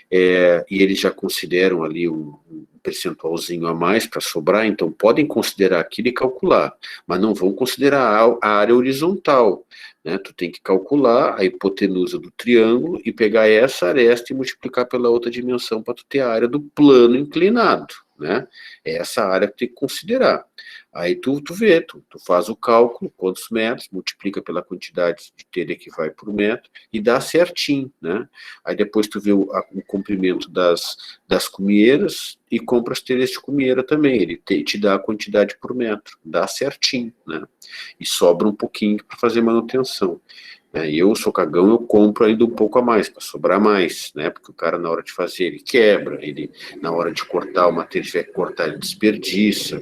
E eles já consideram ali um percentualzinho a mais para sobrar, então podem considerar aquilo e calcular, mas não vão considerar a área horizontal, né? Tu tem que calcular a hipotenusa do triângulo e pegar essa aresta e multiplicar pela outra dimensão para tu ter a área do plano inclinado, né? É essa área que tu tem que considerar. Aí tu vê, tu faz o cálculo, quantos metros, multiplica pela quantidade de telha que vai por metro e dá certinho, né? Aí depois tu vê o comprimento das cumieiras e compra as telhas de cumieira também, ele te dá a quantidade por metro, dá certinho, né? E sobra um pouquinho para fazer manutenção. Eu sou cagão, eu compro ainda um pouco a mais, para sobrar mais, né? Porque o cara, na hora de fazer, ele quebra, ele, na hora de cortar o material, tiver que cortar, ele desperdiça.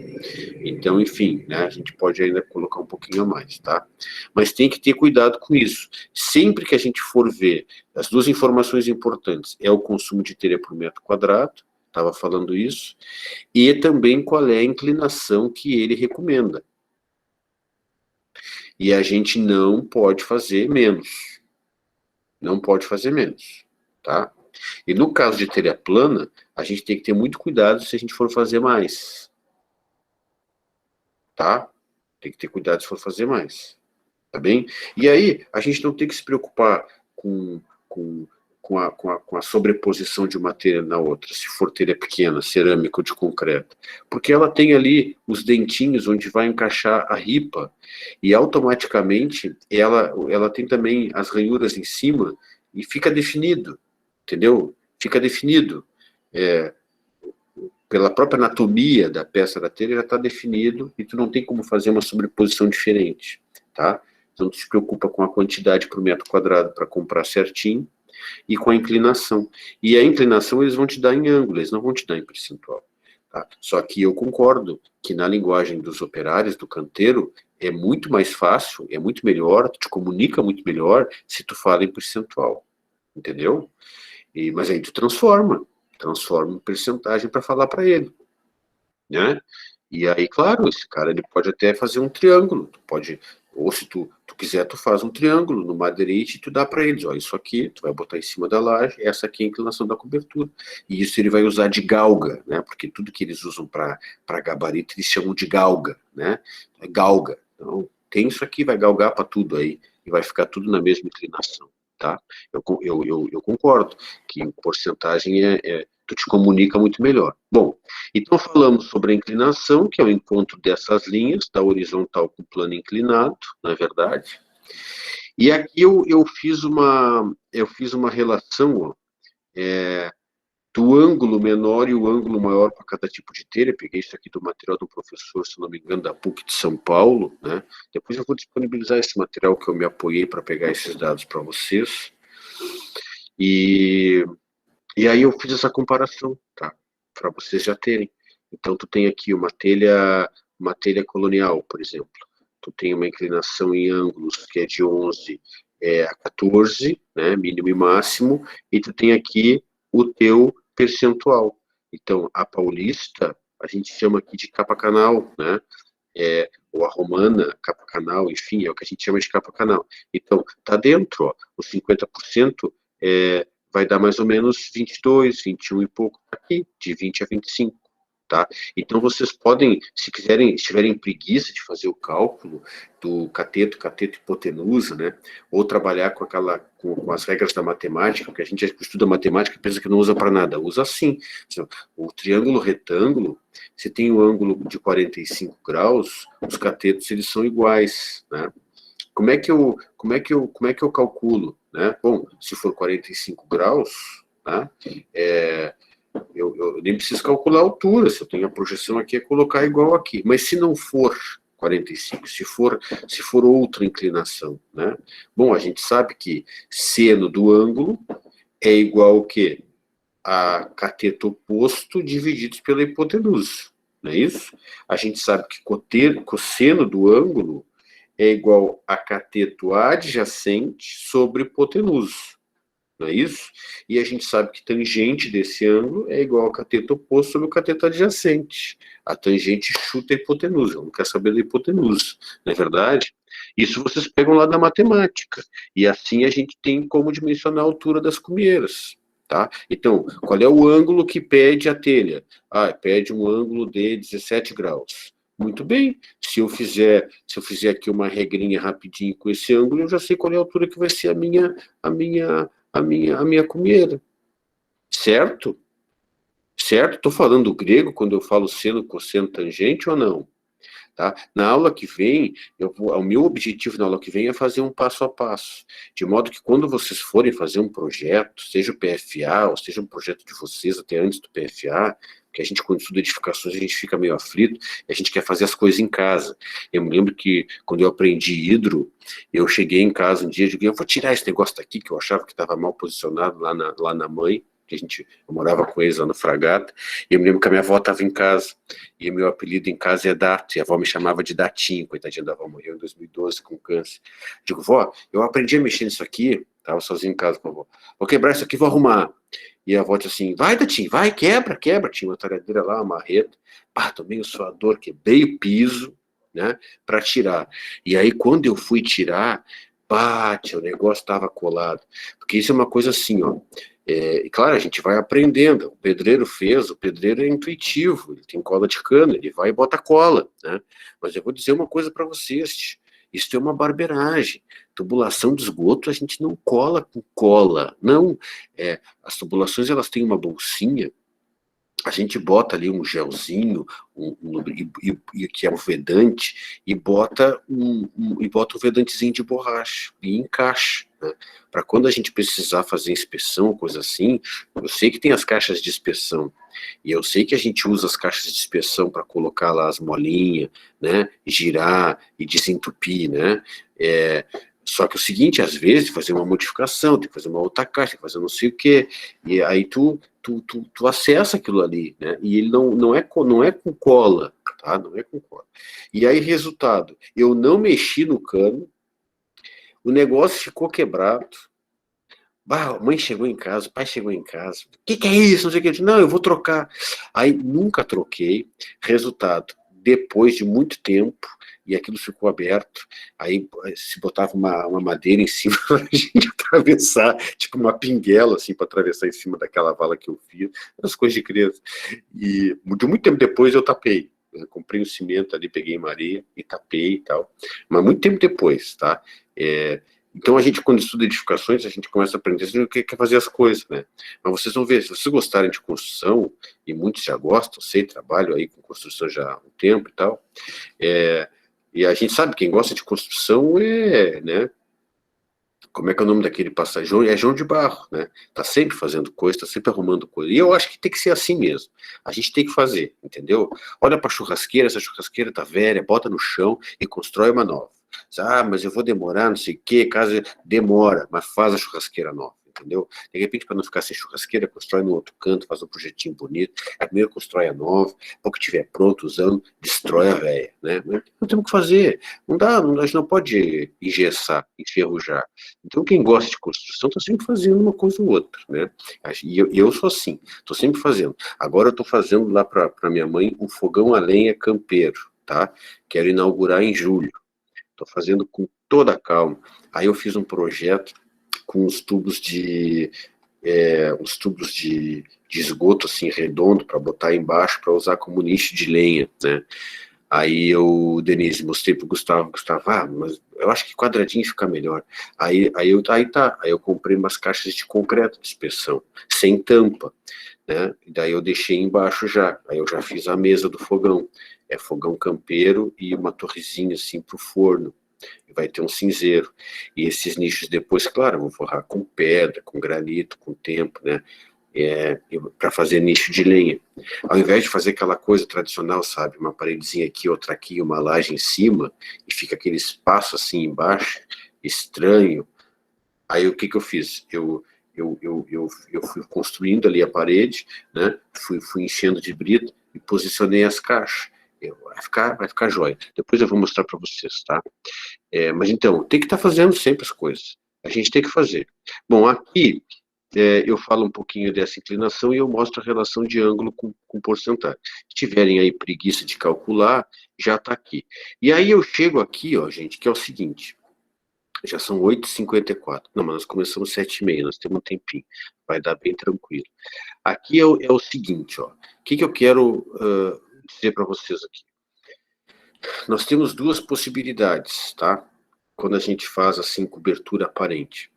Então, enfim, né? A gente pode ainda colocar um pouquinho a mais, tá? Mas tem que ter cuidado com isso. Sempre que a gente for ver, as duas informações importantes é o consumo de telha por metro quadrado, estava falando isso, e também qual é a inclinação que ele recomenda. E a gente não pode fazer menos. Não pode fazer menos, tá? E no caso de telha plana, a gente tem que ter muito cuidado se a gente for fazer mais. Tá? Tem que ter cuidado se for fazer mais. Tá bem? E aí, a gente não tem que se preocupar com a sobreposição de uma telha na outra, se for telha pequena, cerâmica ou de concreto. Porque ela tem ali os dentinhos onde vai encaixar a ripa, e automaticamente ela tem também as ranhuras em cima, e fica definido, entendeu? Fica definido. Pela própria anatomia da peça da telha já está definido, e tu não tem como fazer uma sobreposição diferente, tá? Então tu se preocupa com a quantidade por metro quadrado para comprar certinho, e com a inclinação. E a inclinação eles vão te dar em ângulo, eles não vão te dar em percentual. Tá? Só que eu concordo que na linguagem dos operários, do canteiro, é muito mais fácil, é muito melhor, tu te comunica muito melhor se tu fala em percentual. Entendeu? Mas aí tu transforma em percentagem para falar para ele. Né? E aí, claro, esse cara ele pode até fazer um triângulo, tu pode, ou se tu quiser, tu faz um triângulo no madeirite e tu dá para eles, ó, isso aqui, tu vai botar em cima da laje, essa aqui é a inclinação da cobertura. E isso ele vai usar de galga, né? Porque tudo que eles usam para gabarito, eles chamam de galga, né? É galga. Então, tem isso aqui, vai galgar para tudo aí, e vai ficar tudo na mesma inclinação, tá? Eu concordo que em porcentagem tu te comunica muito melhor. Bom, então falamos sobre a inclinação, que é o encontro dessas linhas, da horizontal com o plano inclinado, na é verdade. E aqui eu fiz uma relação, ó, do ângulo menor e o ângulo maior para cada tipo de telha. Peguei isso aqui do material do professor, se não me engano, da PUC de São Paulo, né? Depois eu vou disponibilizar esse material que eu me apoiei para pegar esses dados para vocês. E aí eu fiz essa comparação, tá? Para vocês já terem. Então, tu tem aqui uma telha colonial, por exemplo. Tu tem uma inclinação em ângulos que é de 11 a 14, né, mínimo e máximo, e tu tem aqui o teu percentual. Então, a paulista, a gente chama aqui de capa canal, né? Ou a romana, capa canal, enfim, é o que a gente chama de capa canal. Então, tá dentro, ó, os 50% vai dar mais ou menos 22, 21 e pouco aqui, de 20 a 25, tá? Então, vocês podem, se tiverem preguiça de fazer o cálculo do cateto, hipotenusa, né? Ou trabalhar com as regras da matemática, porque a gente estuda matemática e pensa que não usa para nada. Usa sim. O triângulo retângulo, se tem um ângulo de 45 graus, os catetos, eles são iguais, né? Como é que eu calculo, né? Bom, se for 45 graus, tá? Eu nem preciso calcular a altura, se eu tenho a projeção aqui, é colocar igual aqui. Mas se não for 45, se for outra inclinação, né? Bom, a gente sabe que seno do ângulo é igual ao quê? A cateto oposto divididos pela hipotenusa, não é isso? A gente sabe que cosseno do ângulo é igual a cateto adjacente sobre hipotenusa, não é isso? E a gente sabe que tangente desse ângulo é igual ao cateto oposto sobre o cateto adjacente. A tangente chuta a hipotenusa, não quer saber da hipotenusa, não é verdade? Isso vocês pegam lá da matemática. E assim a gente tem como dimensionar a altura das cumieiras, tá? Então, qual é o ângulo que pede a telha? Pede um ângulo de 17 graus. Muito bem, se eu fizer aqui uma regrinha rapidinho com esse ângulo, eu já sei qual é a altura que vai ser a minha cumieira. Certo? Certo? Estou falando grego quando eu falo seno, cosseno, tangente ou não? Tá? Na aula que vem, o meu objetivo na aula que vem é fazer um passo a passo, de modo que quando vocês forem fazer um projeto, seja o PFA, ou seja um projeto de vocês até antes do PFA, que a gente, quando estuda edificações, a gente fica meio aflito, e a gente quer fazer as coisas em casa. Eu me lembro que, quando eu aprendi hidro, eu cheguei em casa um dia e digo, eu vou tirar esse negócio daqui, que eu achava que estava mal posicionado lá na mãe, que eu morava com eles lá no Fragata, e eu me lembro que a minha avó estava em casa, e meu apelido em casa é Dato, e a avó me chamava de Datinho, coitadinha da avó, morreu em 2012 com câncer. Digo, vó, eu aprendi a mexer nisso aqui, estava sozinho em casa com a avó, vou quebrar isso aqui, vou arrumar. E a avó disse assim, vai Datinho, vai, quebra, tinha uma talhadeira lá, uma marreta, tomei o suador, quebrei o piso, né, para tirar. E aí, quando eu fui tirar, o negócio estava colado, porque isso é uma coisa assim, ó, e claro, a gente vai aprendendo, o pedreiro é intuitivo, ele tem cola de cana, ele vai e bota cola, né? Mas eu vou dizer uma coisa para vocês, isso é uma barbeiragem, tubulação de esgoto a gente não cola com cola, não, as tubulações elas têm uma bolsinha, a gente bota ali um gelzinho, que é um vedante, e bota um vedantezinho de borracha, e encaixa, né? Para quando a gente precisar fazer inspeção, coisa assim, eu sei que tem as caixas de inspeção, e eu sei que a gente usa as caixas de inspeção para colocar lá as molinhas, né, girar e desentupir, né, só que é o seguinte, às vezes, fazer uma modificação, tem que fazer uma outra caixa, tem que fazer não sei o quê, e aí tu acessa aquilo ali, né, e ele não é com cola, tá, não é com cola. E aí, resultado, eu não mexi no cano, o negócio ficou quebrado, a mãe chegou em casa, o pai chegou em casa, o que é isso, não sei o que, não, eu vou trocar. Aí, nunca troquei, resultado, depois de muito tempo, e aquilo ficou aberto, aí se botava uma madeira em cima para a gente atravessar, tipo uma pinguela, assim, para atravessar em cima daquela vala que eu fiz, as coisas de criança. E de muito tempo depois eu tapei. Eu comprei um cimento ali, peguei em areia e tapei e tal. Mas muito tempo depois, tá? Então a gente, quando estuda edificações, a gente começa a aprender o que é fazer as coisas, né? Mas vocês vão ver, se vocês gostarem de construção, e muitos já gostam, sei, trabalho aí com construção já há um tempo e tal, e a gente sabe, quem gosta de construção né? Como é que é o nome daquele passageiro? É João de Barro, né? Tá sempre fazendo coisa, tá sempre arrumando coisa. E eu acho que tem que ser assim mesmo. A gente tem que fazer, entendeu? Olha pra churrasqueira, essa churrasqueira tá velha, bota no chão e constrói uma nova. Mas eu vou demorar, não sei o quê, caso demora, mas faz a churrasqueira nova, entendeu? De repente, para não ficar sem churrasqueira, constrói no outro canto, faz um projetinho bonito, primeiro constrói a nova, pouco estiver pronto, usando, destrói a velha, né? Mas não temos o que fazer, não dá, a gente não pode engessar, enferrujar. Então, quem gosta de construção está sempre fazendo uma coisa ou outra, né? E eu sou assim, estou sempre fazendo. Agora eu estou fazendo lá para minha mãe um fogão a lenha campeiro, tá? Quero inaugurar em julho. Estou fazendo com toda a calma. Aí eu fiz um projeto com os tubos de esgoto assim redondo para botar embaixo para usar como nicho de lenha, né? Aí eu, Denise, mostrei pro Gustavo, mas eu acho que quadradinho fica melhor. Aí eu comprei umas caixas de concreto de inspeção, sem tampa, né? E daí eu deixei embaixo já. Aí eu já fiz a mesa do fogão. É fogão campeiro e uma torrezinha assim pro forno. Vai ter um cinzeiro. E esses nichos depois, claro, eu vou forrar com pedra, com granito, com tempo, né? Para fazer nicho de lenha. Ao invés de fazer aquela coisa tradicional, sabe? Uma paredezinha aqui, outra aqui, uma laje em cima, e fica aquele espaço assim embaixo, estranho. Aí o que eu fiz? Eu fui construindo ali a parede, né? Fui enchendo de brita e posicionei as caixas. Vai ficar jóia. Depois eu vou mostrar para vocês, tá? Mas então, tem que estar fazendo sempre as coisas. A gente tem que fazer. Bom, aqui eu falo um pouquinho dessa inclinação e eu mostro a relação de ângulo com porcentagem. Se tiverem aí preguiça de calcular, já está aqui. E aí eu chego aqui, ó, gente, que é o seguinte. Já são 8h54. Não, mas nós começamos 7h30, nós temos um tempinho. Vai dar bem tranquilo. Aqui é o seguinte, ó. O que eu quero dizer para vocês aqui? Nós temos duas possibilidades, tá? Quando a gente faz assim cobertura aparente.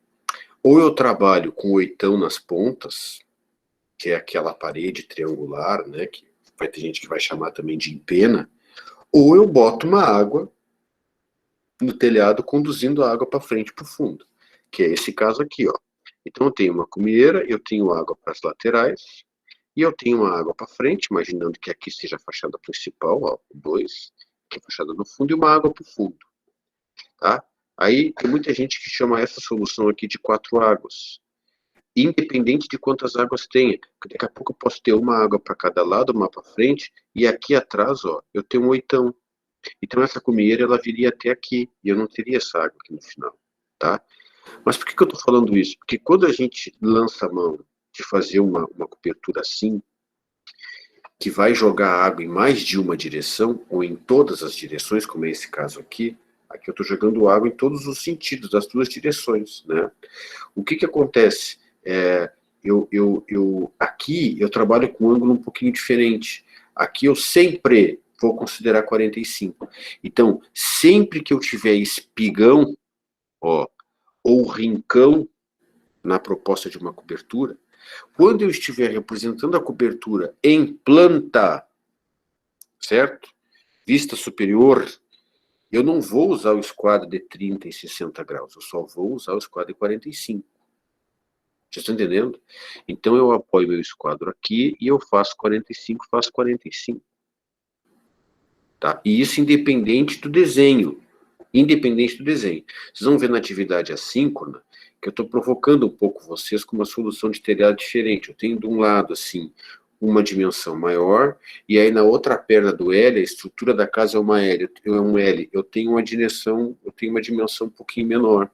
Ou eu trabalho com 8 nas pontas, que é aquela parede triangular, né? Que vai ter gente que vai chamar também de empena. Ou eu boto uma água no telhado conduzindo a água para frente para o fundo, que é esse caso aqui, ó. Então eu tenho uma cumeira, eu tenho água para as laterais e eu tenho uma água para frente, imaginando que aqui seja a fachada principal, ó, 2, que é a fachada no fundo, e uma água para o fundo, tá? Aí tem muita gente que chama essa solução aqui de 4 águas, independente de quantas águas tenha. Daqui a pouco eu posso ter uma água para cada lado, uma para frente, e aqui atrás, ó, eu tenho um 8. Então essa cumeira, ela viria até aqui, e eu não teria essa água aqui no final, tá? Mas por que eu estou falando isso? Porque quando a gente lança a mão de fazer uma cobertura assim, que vai jogar água em mais de uma direção, ou em todas as direções, como é esse caso aqui eu estou jogando água em todos os sentidos, das duas direções, né? O que acontece? Aqui eu trabalho com um ângulo um pouquinho diferente. Aqui eu sempre vou considerar 45. Então, sempre que eu tiver espigão, ó, ou rincão na proposta de uma cobertura, quando eu estiver representando a cobertura em planta, certo? Vista superior, eu não vou usar o esquadro de 30 e 60 graus, eu só vou usar o esquadro de 45. Vocês estão entendendo? Então eu apoio meu esquadro aqui e eu faço 45, faço 45. Tá? E isso independente do desenho. Independente do desenho. Vocês vão ver na atividade assíncrona que eu estou provocando um pouco vocês com uma solução de telhado diferente. Eu tenho de um lado, assim, uma dimensão maior, e aí na outra perna do L, a estrutura da casa é uma L, eu tenho uma dimensão um pouquinho menor,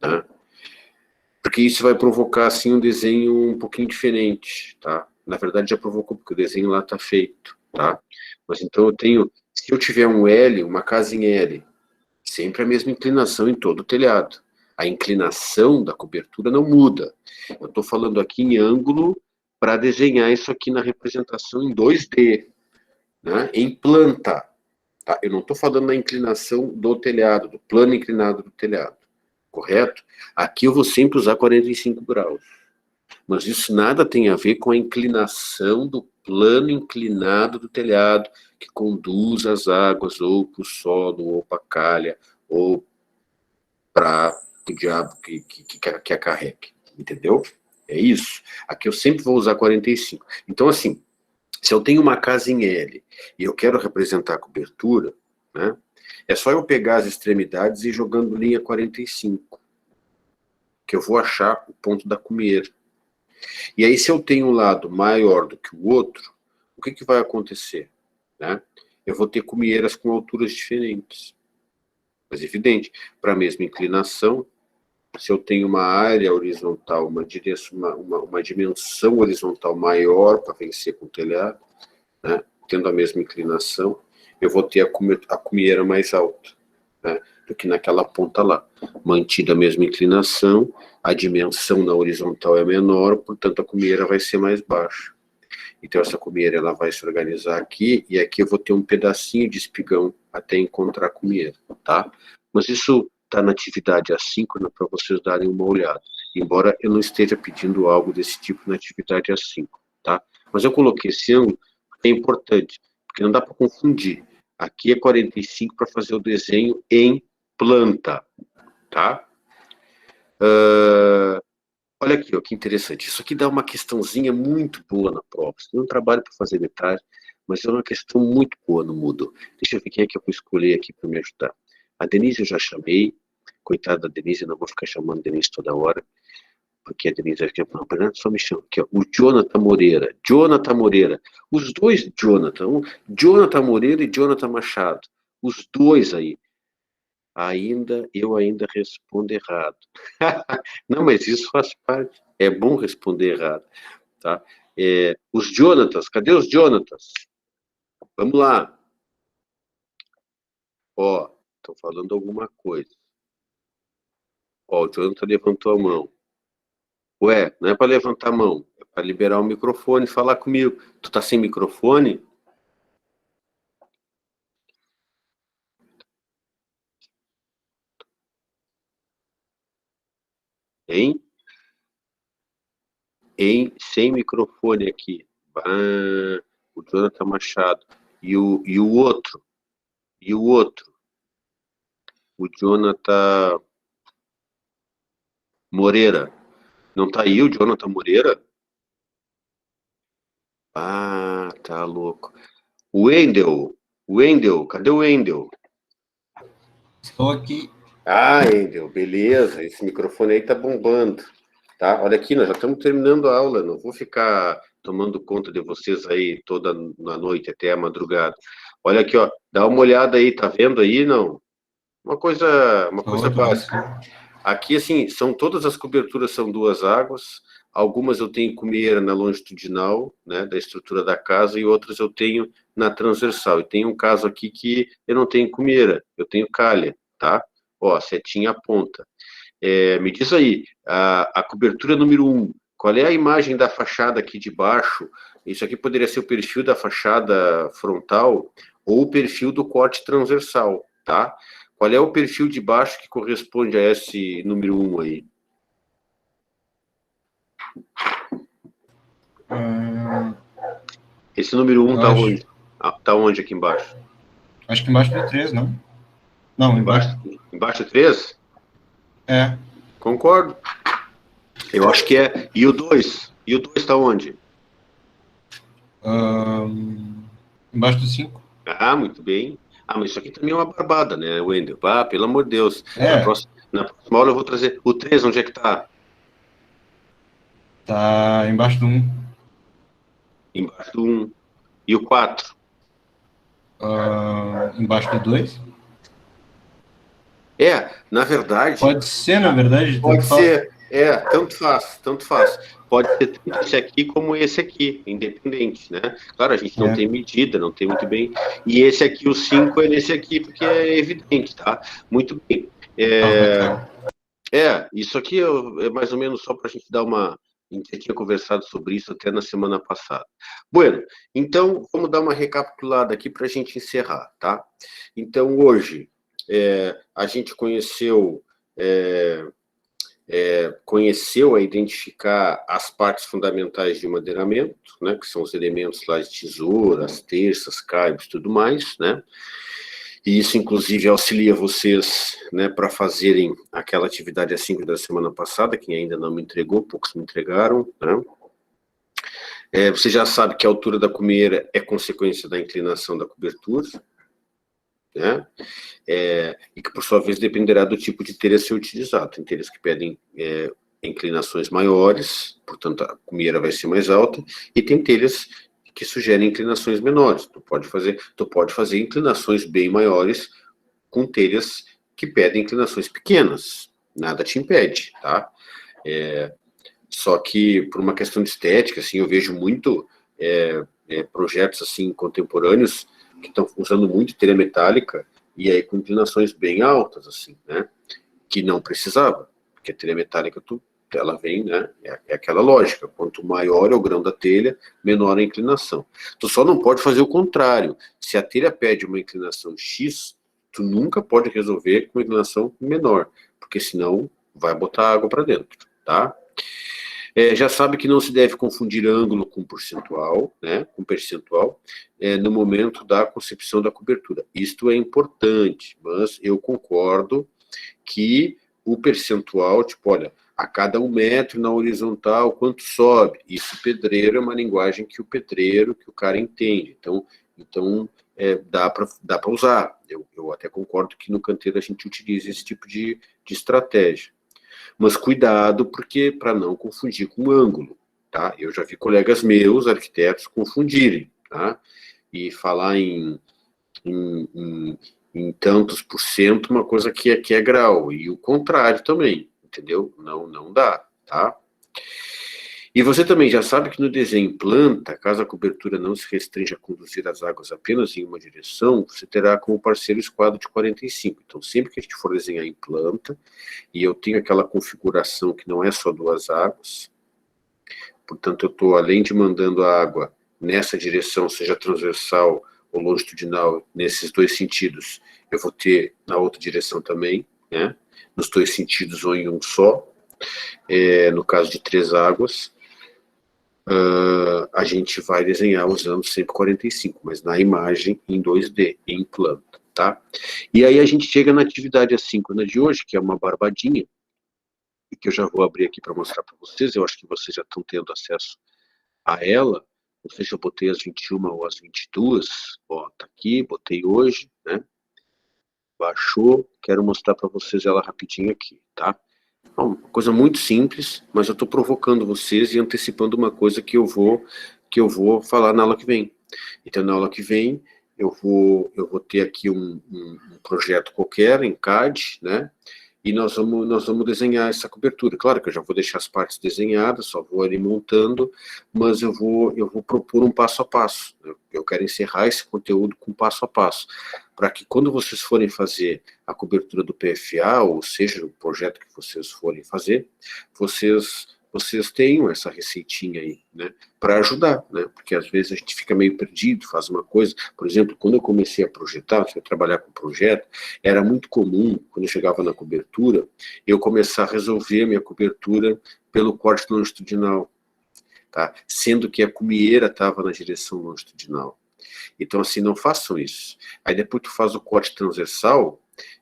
tá? Porque isso vai provocar, assim, um desenho um pouquinho diferente, tá? Na verdade já provocou, porque o desenho lá está feito, tá? Mas então eu tenho Se eu tiver um L, uma casa em L, sempre a mesma inclinação em todo o telhado. A inclinação da cobertura não muda. Eu estou falando aqui em ângulo para desenhar isso aqui na representação em 2D, né? Em planta. Tá? Eu não estou falando na inclinação do telhado, do plano inclinado do telhado. Correto? Aqui eu vou sempre usar 45 graus. Mas isso nada tem a ver com a inclinação do plano inclinado do telhado, que conduz as águas ou para o solo, ou para a calha, ou para o diabo que a carregue. Entendeu? É isso. Aqui eu sempre vou usar 45. Então, assim, se eu tenho uma casa em L e eu quero representar a cobertura, né, é só eu pegar as extremidades e ir jogando linha 45, que eu vou achar o ponto da cumeira. E aí, se eu tenho um lado maior do que o outro, o que vai acontecer? Né? Eu vou ter cumeeiras com alturas diferentes. Mas, evidente, para a mesma inclinação, se eu tenho uma área horizontal, uma dimensão horizontal maior para vencer com o telhado, né, tendo a mesma inclinação, eu vou ter a cumieira mais alta, né, do que naquela ponta lá. Mantida a mesma inclinação, a dimensão na horizontal é menor, portanto a cumieira vai ser mais baixa. Então essa cumieira ela vai se organizar aqui, e aqui eu vou ter um pedacinho de espigão até encontrar a cumieira, tá? Mas isso está na atividade assíncrona para vocês darem uma olhada, embora eu não esteja pedindo algo desse tipo na atividade assíncrona, tá? Mas eu coloquei esse ângulo porque é importante, porque não dá para confundir. Aqui é 45 para fazer o desenho em planta, tá? Olha aqui, ó, que interessante. Isso aqui dá uma questãozinha muito boa na prova. Isso não é um trabalho para fazer metade, mas é uma questão muito boa no Moodle. Deixa eu ver quem é que eu vou escolher aqui para me ajudar. A Denise eu já chamei. Coitada da Denise, eu não vou ficar chamando a Denise toda hora, porque a Denise vai ficar falando, só me chama aqui, ó, o Jonathan Moreira. Jonathan Moreira. Os dois Jonathan. Jonathan Moreira e Jonathan Machado. Os dois aí. Eu ainda respondo errado. Não, mas isso faz parte. É bom responder errado. Tá? Os Jonathans, cadê os Jonathans? Vamos lá. Ó, estão falando alguma coisa. Ó, o Jonathan levantou a mão. Ué, não é para levantar a mão, é para liberar o microfone e falar comigo. Tu tá sem microfone? Hein? Sem microfone aqui. O Jonathan Machado. E o outro? E o outro? O Jonathan Moreira. Não tá aí o Jonathan Moreira? Ah, tá louco. O Wendel, cadê o Wendel? Estou aqui. Ah, Wendel, beleza. Esse microfone aí tá bombando. Tá? Olha aqui, nós já estamos terminando a aula, não vou ficar tomando conta de vocês aí toda a noite, até a madrugada. Olha aqui, ó, dá uma olhada aí, tá vendo aí, não? Uma coisa básica. Aqui, assim, todas as coberturas são duas águas, algumas eu tenho cumeira na longitudinal, né, da estrutura da casa, e outras eu tenho na transversal. E tem um caso aqui que eu não tenho cumeira, eu tenho calha, tá? Ó, setinha aponta. Me diz aí, a cobertura número 1, qual é a imagem da fachada aqui de baixo? Isso aqui poderia ser o perfil da fachada frontal ou o perfil do corte transversal, tá? Qual é o perfil de baixo que corresponde a esse número 1 aí? Esse número 1 tá onde? Tá onde aqui embaixo? Acho que embaixo do 3, não? Não, embaixo. Embaixo do 3? É. Concordo. Eu acho que é. E o 2? E o 2 está onde? Embaixo do 5. Ah, muito bem. Ah, mas isso aqui também é uma barbada, né, Wendel? Ah, pelo amor de Deus. Na próxima aula eu vou trazer. O 3, onde é que tá? Tá embaixo do 1. Embaixo do 1. E o 4? Embaixo do 2. Na verdade... Pode ser, na verdade. Pode ser. Tanto faz. pode ser tanto esse aqui como esse aqui, independente, né? Claro, a gente não tem medida, não tem muito bem. E esse aqui, o 5, é nesse aqui, porque é evidente, tá? Muito bem. Isso aqui é mais ou menos só para a gente dar uma... A gente já tinha conversado sobre isso até na semana passada. Bueno, então, vamos dar uma recapitulada aqui para a gente encerrar, tá? Então, hoje, a gente conheceu a identificar as partes fundamentais de madeiramento, né, que são os elementos lá de tesoura, as terças, caibros, tudo mais, né? E isso, inclusive, auxilia vocês, né, para fazerem aquela atividade A5 da semana passada, quem ainda não me entregou, poucos me entregaram, né? Você já sabe que a altura da cumeira é consequência da inclinação da cobertura, né? E que, por sua vez, dependerá do tipo de telha a ser utilizado. Tem telhas que pedem inclinações maiores, portanto, a cumeira vai ser mais alta, e tem telhas que sugerem inclinações menores. Tu pode fazer inclinações bem maiores com telhas que pedem inclinações pequenas. Nada te impede, tá? Só que, por uma questão de estética, assim, eu vejo muito projetos assim, contemporâneos que estão usando muito telha metálica e aí com inclinações bem altas, assim, né? Que não precisava, porque a telha metálica, ela vem, né? É aquela lógica, quanto maior é o grão da telha, menor a inclinação. Tu só não pode fazer o contrário. Se a telha pede uma inclinação X, tu nunca pode resolver com uma inclinação menor, porque senão vai botar água para dentro, tá? Já sabe que não se deve confundir ângulo com percentual, né, no momento da concepção da cobertura. Isto é importante, mas eu concordo que o percentual, tipo, olha, a cada 1 metro na horizontal, quanto sobe? Isso, pedreiro, é uma linguagem que o cara entende. Então dá para usar. Eu até concordo que no canteiro a gente utiliza esse tipo de estratégia. Mas cuidado, porque para não confundir com ângulo, tá? Eu já vi colegas meus, arquitetos, confundirem, tá? E falar em tantos por cento, uma coisa que é grau, e o contrário também, entendeu? Não dá, tá? E você também já sabe que no desenho planta, caso a cobertura não se restrinja a conduzir as águas apenas em uma direção, você terá como parceiro o esquadro de 45. Então, sempre que a gente for desenhar em planta, e eu tenho aquela configuração que não é só 2 águas, portanto, eu estou, além de mandando a água nessa direção, seja transversal ou longitudinal, nesses 2 sentidos, eu vou ter na outra direção também, né? Nos 2 sentidos ou em um só. No caso de 3 águas, a gente vai desenhar usando sempre 45, mas na imagem em 2D, em planta, tá? E aí a gente chega na atividade assíncrona de hoje, que é uma barbadinha, e que eu já vou abrir aqui para mostrar para vocês. Eu acho que vocês já estão tendo acesso a ela. Não sei se eu botei às 21 ou às 22. Ó, tá aqui, botei hoje, né? Baixou, quero mostrar para vocês ela rapidinho aqui, tá? Uma coisa muito simples, mas eu estou provocando vocês e antecipando uma coisa que eu vou falar na aula que vem. Então, na aula que vem, eu vou ter aqui um projeto qualquer em CAD, né? E nós vamos desenhar essa cobertura. Claro que eu já vou deixar as partes desenhadas, só vou ali montando, mas eu vou propor um passo a passo. Eu quero encerrar esse conteúdo com passo a passo, para que quando vocês forem fazer a cobertura do PFA, ou seja, o projeto que vocês forem fazer, vocês tenham essa receitinha aí, né, para ajudar, né, porque às vezes a gente fica meio perdido, faz uma coisa. Por exemplo, quando eu comecei a projetar, a trabalhar com projeto, era muito comum, quando eu chegava na cobertura, eu começar a resolver a minha cobertura pelo corte longitudinal, tá, sendo que a cumieira estava na direção longitudinal. Então, assim, não façam isso. Aí depois tu faz o corte transversal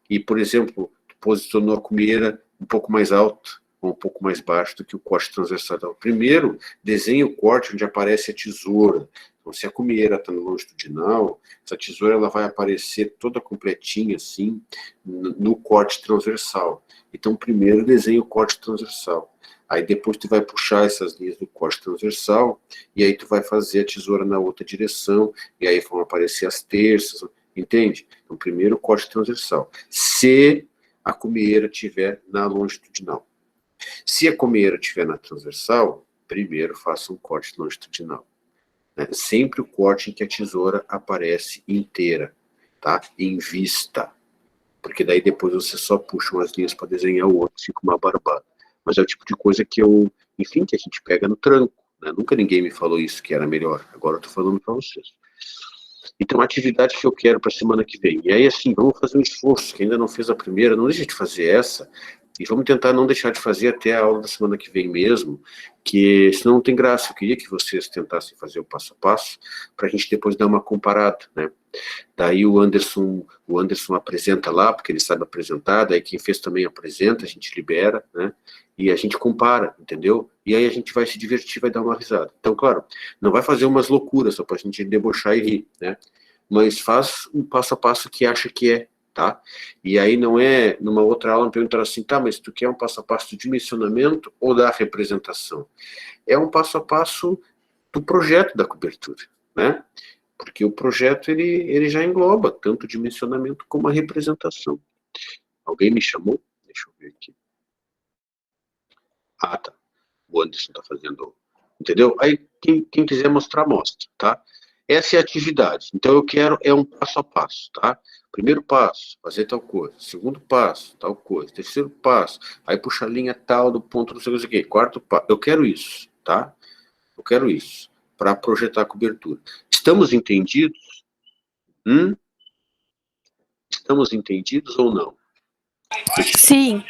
e, por exemplo, tu posicionou a cumieira um pouco mais alto ou um pouco mais baixo do que o corte transversal. Então, primeiro, desenha o corte onde aparece a tesoura. Então, se a cumieira está no longitudinal, essa tesoura ela vai aparecer toda completinha, assim, no corte transversal. Então, primeiro desenha o corte transversal. Aí depois tu vai puxar essas linhas do corte transversal, e aí tu vai fazer a tesoura na outra direção, e aí vão aparecer as terças, entende? Então, primeiro o corte transversal. Se a cumieira estiver na longitudinal. Se a cumieira estiver na transversal, primeiro faça um corte longitudinal. Né? Sempre o corte em que a tesoura aparece inteira, tá? Em vista. Porque daí depois você só puxa umas linhas para desenhar o outro, fica uma barbada. Mas é o tipo de coisa que enfim, que a gente pega no tranco. Né? Nunca ninguém me falou isso, que era melhor. Agora eu tô falando para vocês. Então, a atividade que eu quero para a semana que vem. E aí, assim, vamos fazer um esforço, que ainda não fez a primeira, não deixa de fazer essa, e vamos tentar não deixar de fazer até a aula da semana que vem mesmo, que senão não tem graça. Eu queria que vocês tentassem fazer o passo a passo, para a gente depois dar uma comparada, né? Daí o Anderson apresenta lá, porque ele sabe apresentar, daí quem fez também apresenta, a gente libera, né? E a gente compara, entendeu? E aí a gente vai se divertir, vai dar uma risada. Então, claro, não vai fazer umas loucuras só pra gente debochar e rir, né? Mas faz um passo a passo que acha que é, tá? E aí não é, numa outra aula, me perguntaram assim, tá, mas tu quer um passo a passo de dimensionamento ou da representação? É um passo a passo do projeto da cobertura, né? Porque o projeto, ele já engloba tanto o dimensionamento como a representação. Alguém me chamou? Deixa eu ver aqui. Ah, tá. O Anderson está fazendo, entendeu? Aí, quem quiser mostrar, mostra, tá? Essa é a atividade. Então, eu quero, um passo a passo, tá? Primeiro passo, fazer tal coisa. Segundo passo, tal coisa. Terceiro passo, aí puxa a linha tal do ponto, não sei o que. Quarto passo, eu quero isso, tá? Eu quero isso, para projetar a cobertura. Estamos entendidos? Estamos entendidos ou não? Sim.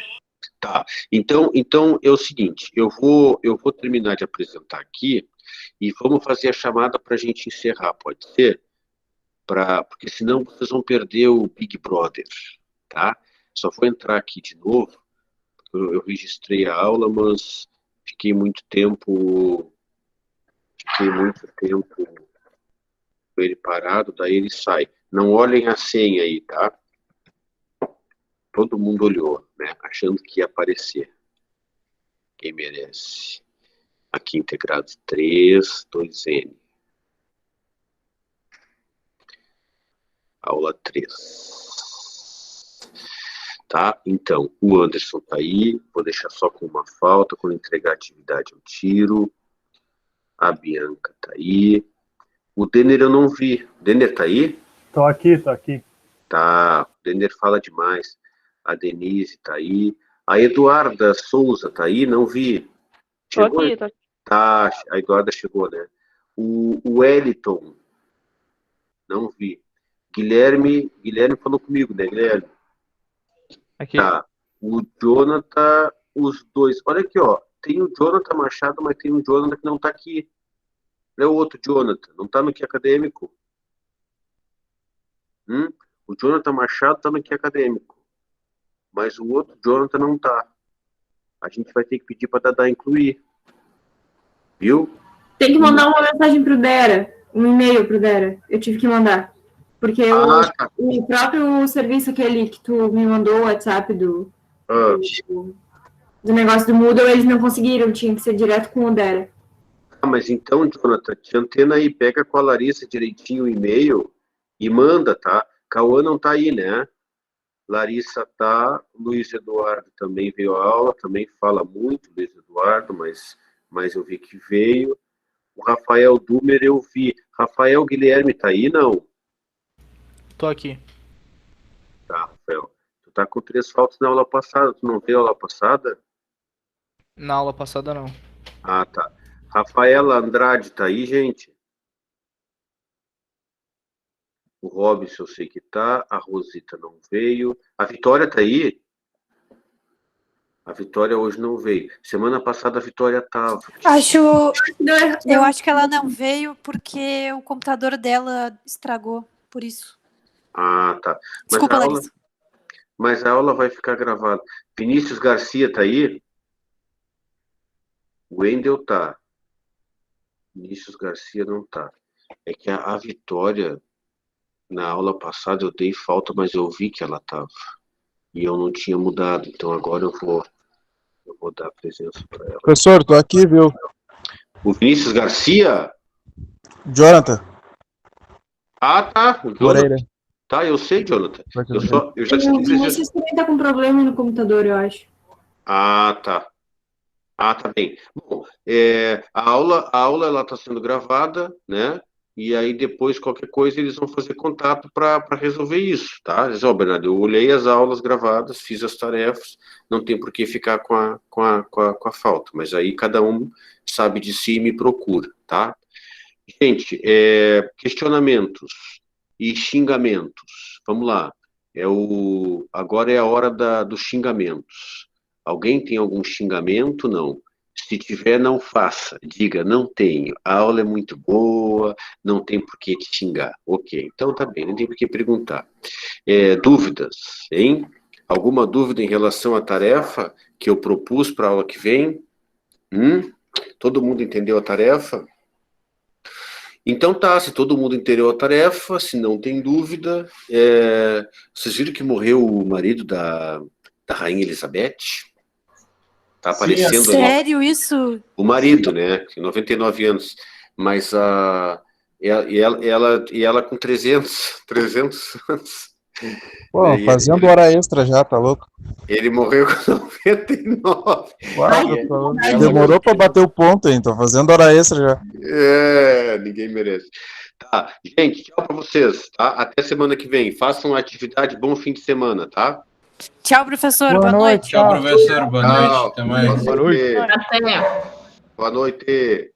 Tá, então é o seguinte, eu vou terminar de apresentar aqui e vamos fazer a chamada para a gente encerrar, pode ser? Porque senão vocês vão perder o Big Brother, tá? Só vou entrar aqui de novo, eu registrei a aula, mas fiquei muito tempo com ele parado, daí ele sai. Não olhem a senha aí, tá? Todo mundo olhou, né? Achando que ia aparecer. Quem merece? Aqui integrado 3, 2N. Aula 3. Tá? Então, o Anderson tá aí. Vou deixar só com uma falta. Quando entregar a atividade, eu tiro. A Bianca tá aí. O Denner eu não vi. O Denner tá aí? Tô aqui. Tá. O Denner fala demais. A Denise tá aí. A Eduarda Souza tá aí? Não vi. Chegou? Tô aqui. Tá, a Eduarda chegou, né? O Wellington, não vi. Guilherme falou comigo, né, Guilherme? Aqui. Tá. O Jonathan, os dois. Olha aqui, ó. Tem o Jonathan Machado, mas tem um Jonathan que não tá aqui. Não é o outro Jonathan, não tá no que acadêmico. O Jonathan Machado tá no que acadêmico. Mas o outro Jonathan não tá. A gente vai ter que pedir para Dadá incluir. Viu? Tem que mandar uma mensagem pro Dera, um e-mail pro Dera. Eu tive que mandar. Porque tá. o próprio serviço aquele que tu me mandou, o WhatsApp do negócio do Moodle, eles não conseguiram, tinha que ser direto com o Dera. Mas então, Jonathan, te antena aí, pega com a Larissa direitinho o e-mail e manda, tá? Cauã não tá aí, né? Larissa tá, Luiz Eduardo também veio à aula, também fala muito, Luiz Eduardo, mas eu vi que veio. O Rafael Dumer eu vi. Rafael Guilherme tá aí, não? Tô aqui. Tá, Rafael. Tu tá com 3 faltas na aula passada, tu não veio a aula passada? Na aula passada, não. Ah, tá. Rafaela Andrade tá aí, gente? O Robson eu sei que tá, a Rosita não veio. A Vitória tá aí? A Vitória hoje não veio. Semana passada a Vitória tava. Eu acho que ela não veio porque o computador dela estragou, por isso. Ah, tá. Desculpa, Larissa. Mas a aula vai ficar gravada. Vinícius Garcia tá aí? O Wendel tá. Vinícius Garcia não tá. É que a Vitória, na aula passada eu dei falta, mas eu vi que ela tava. E eu não tinha mudado. Então agora eu vou dar presença para ela. Professor, tô aqui, viu? O Vinícius Garcia? Jonathan. Ah, tá. O Moreira. Tá, eu sei, Jonathan. Eu já te O disse. Vinícius também tá com problema no computador, eu acho. Ah, tá. Ah, tá bem. Bom, a aula ela está sendo gravada, né? E aí depois, qualquer coisa, eles vão fazer contato para resolver isso, tá? Diz, ó, Bernardo, eu olhei as aulas gravadas, fiz as tarefas, não tem por que ficar com a falta, mas aí cada um sabe de si e me procura, tá? Gente, questionamentos e xingamentos. Vamos lá. Agora é a hora dos xingamentos. Alguém tem algum xingamento? Não. Se tiver, não faça. Diga, não tenho. A aula é muito boa, não tem por que te xingar. Ok, então tá bem, não tem por que perguntar. Dúvidas, hein? Alguma dúvida em relação à tarefa que eu propus para a aula que vem? Todo mundo entendeu a tarefa? Então tá, se todo mundo entendeu a tarefa, se não tem dúvida, vocês viram que morreu o marido da Rainha Elizabeth? Tá aparecendo ali. Sério isso? O marido, né? Tem 99 anos. Mas ela com 300 anos. Pô, fazendo hora extra já, tá louco? Ele morreu com 99. Demorou pra bater o ponto, hein? Tô fazendo hora extra já. Ninguém merece. Tá, gente, tchau pra vocês, tá? Até semana que vem. Façam uma atividade, bom fim de semana, tá? Tchau, professor. Boa noite. Tchau, professor. Boa noite. Até mais. Boa noite. Até. Boa noite.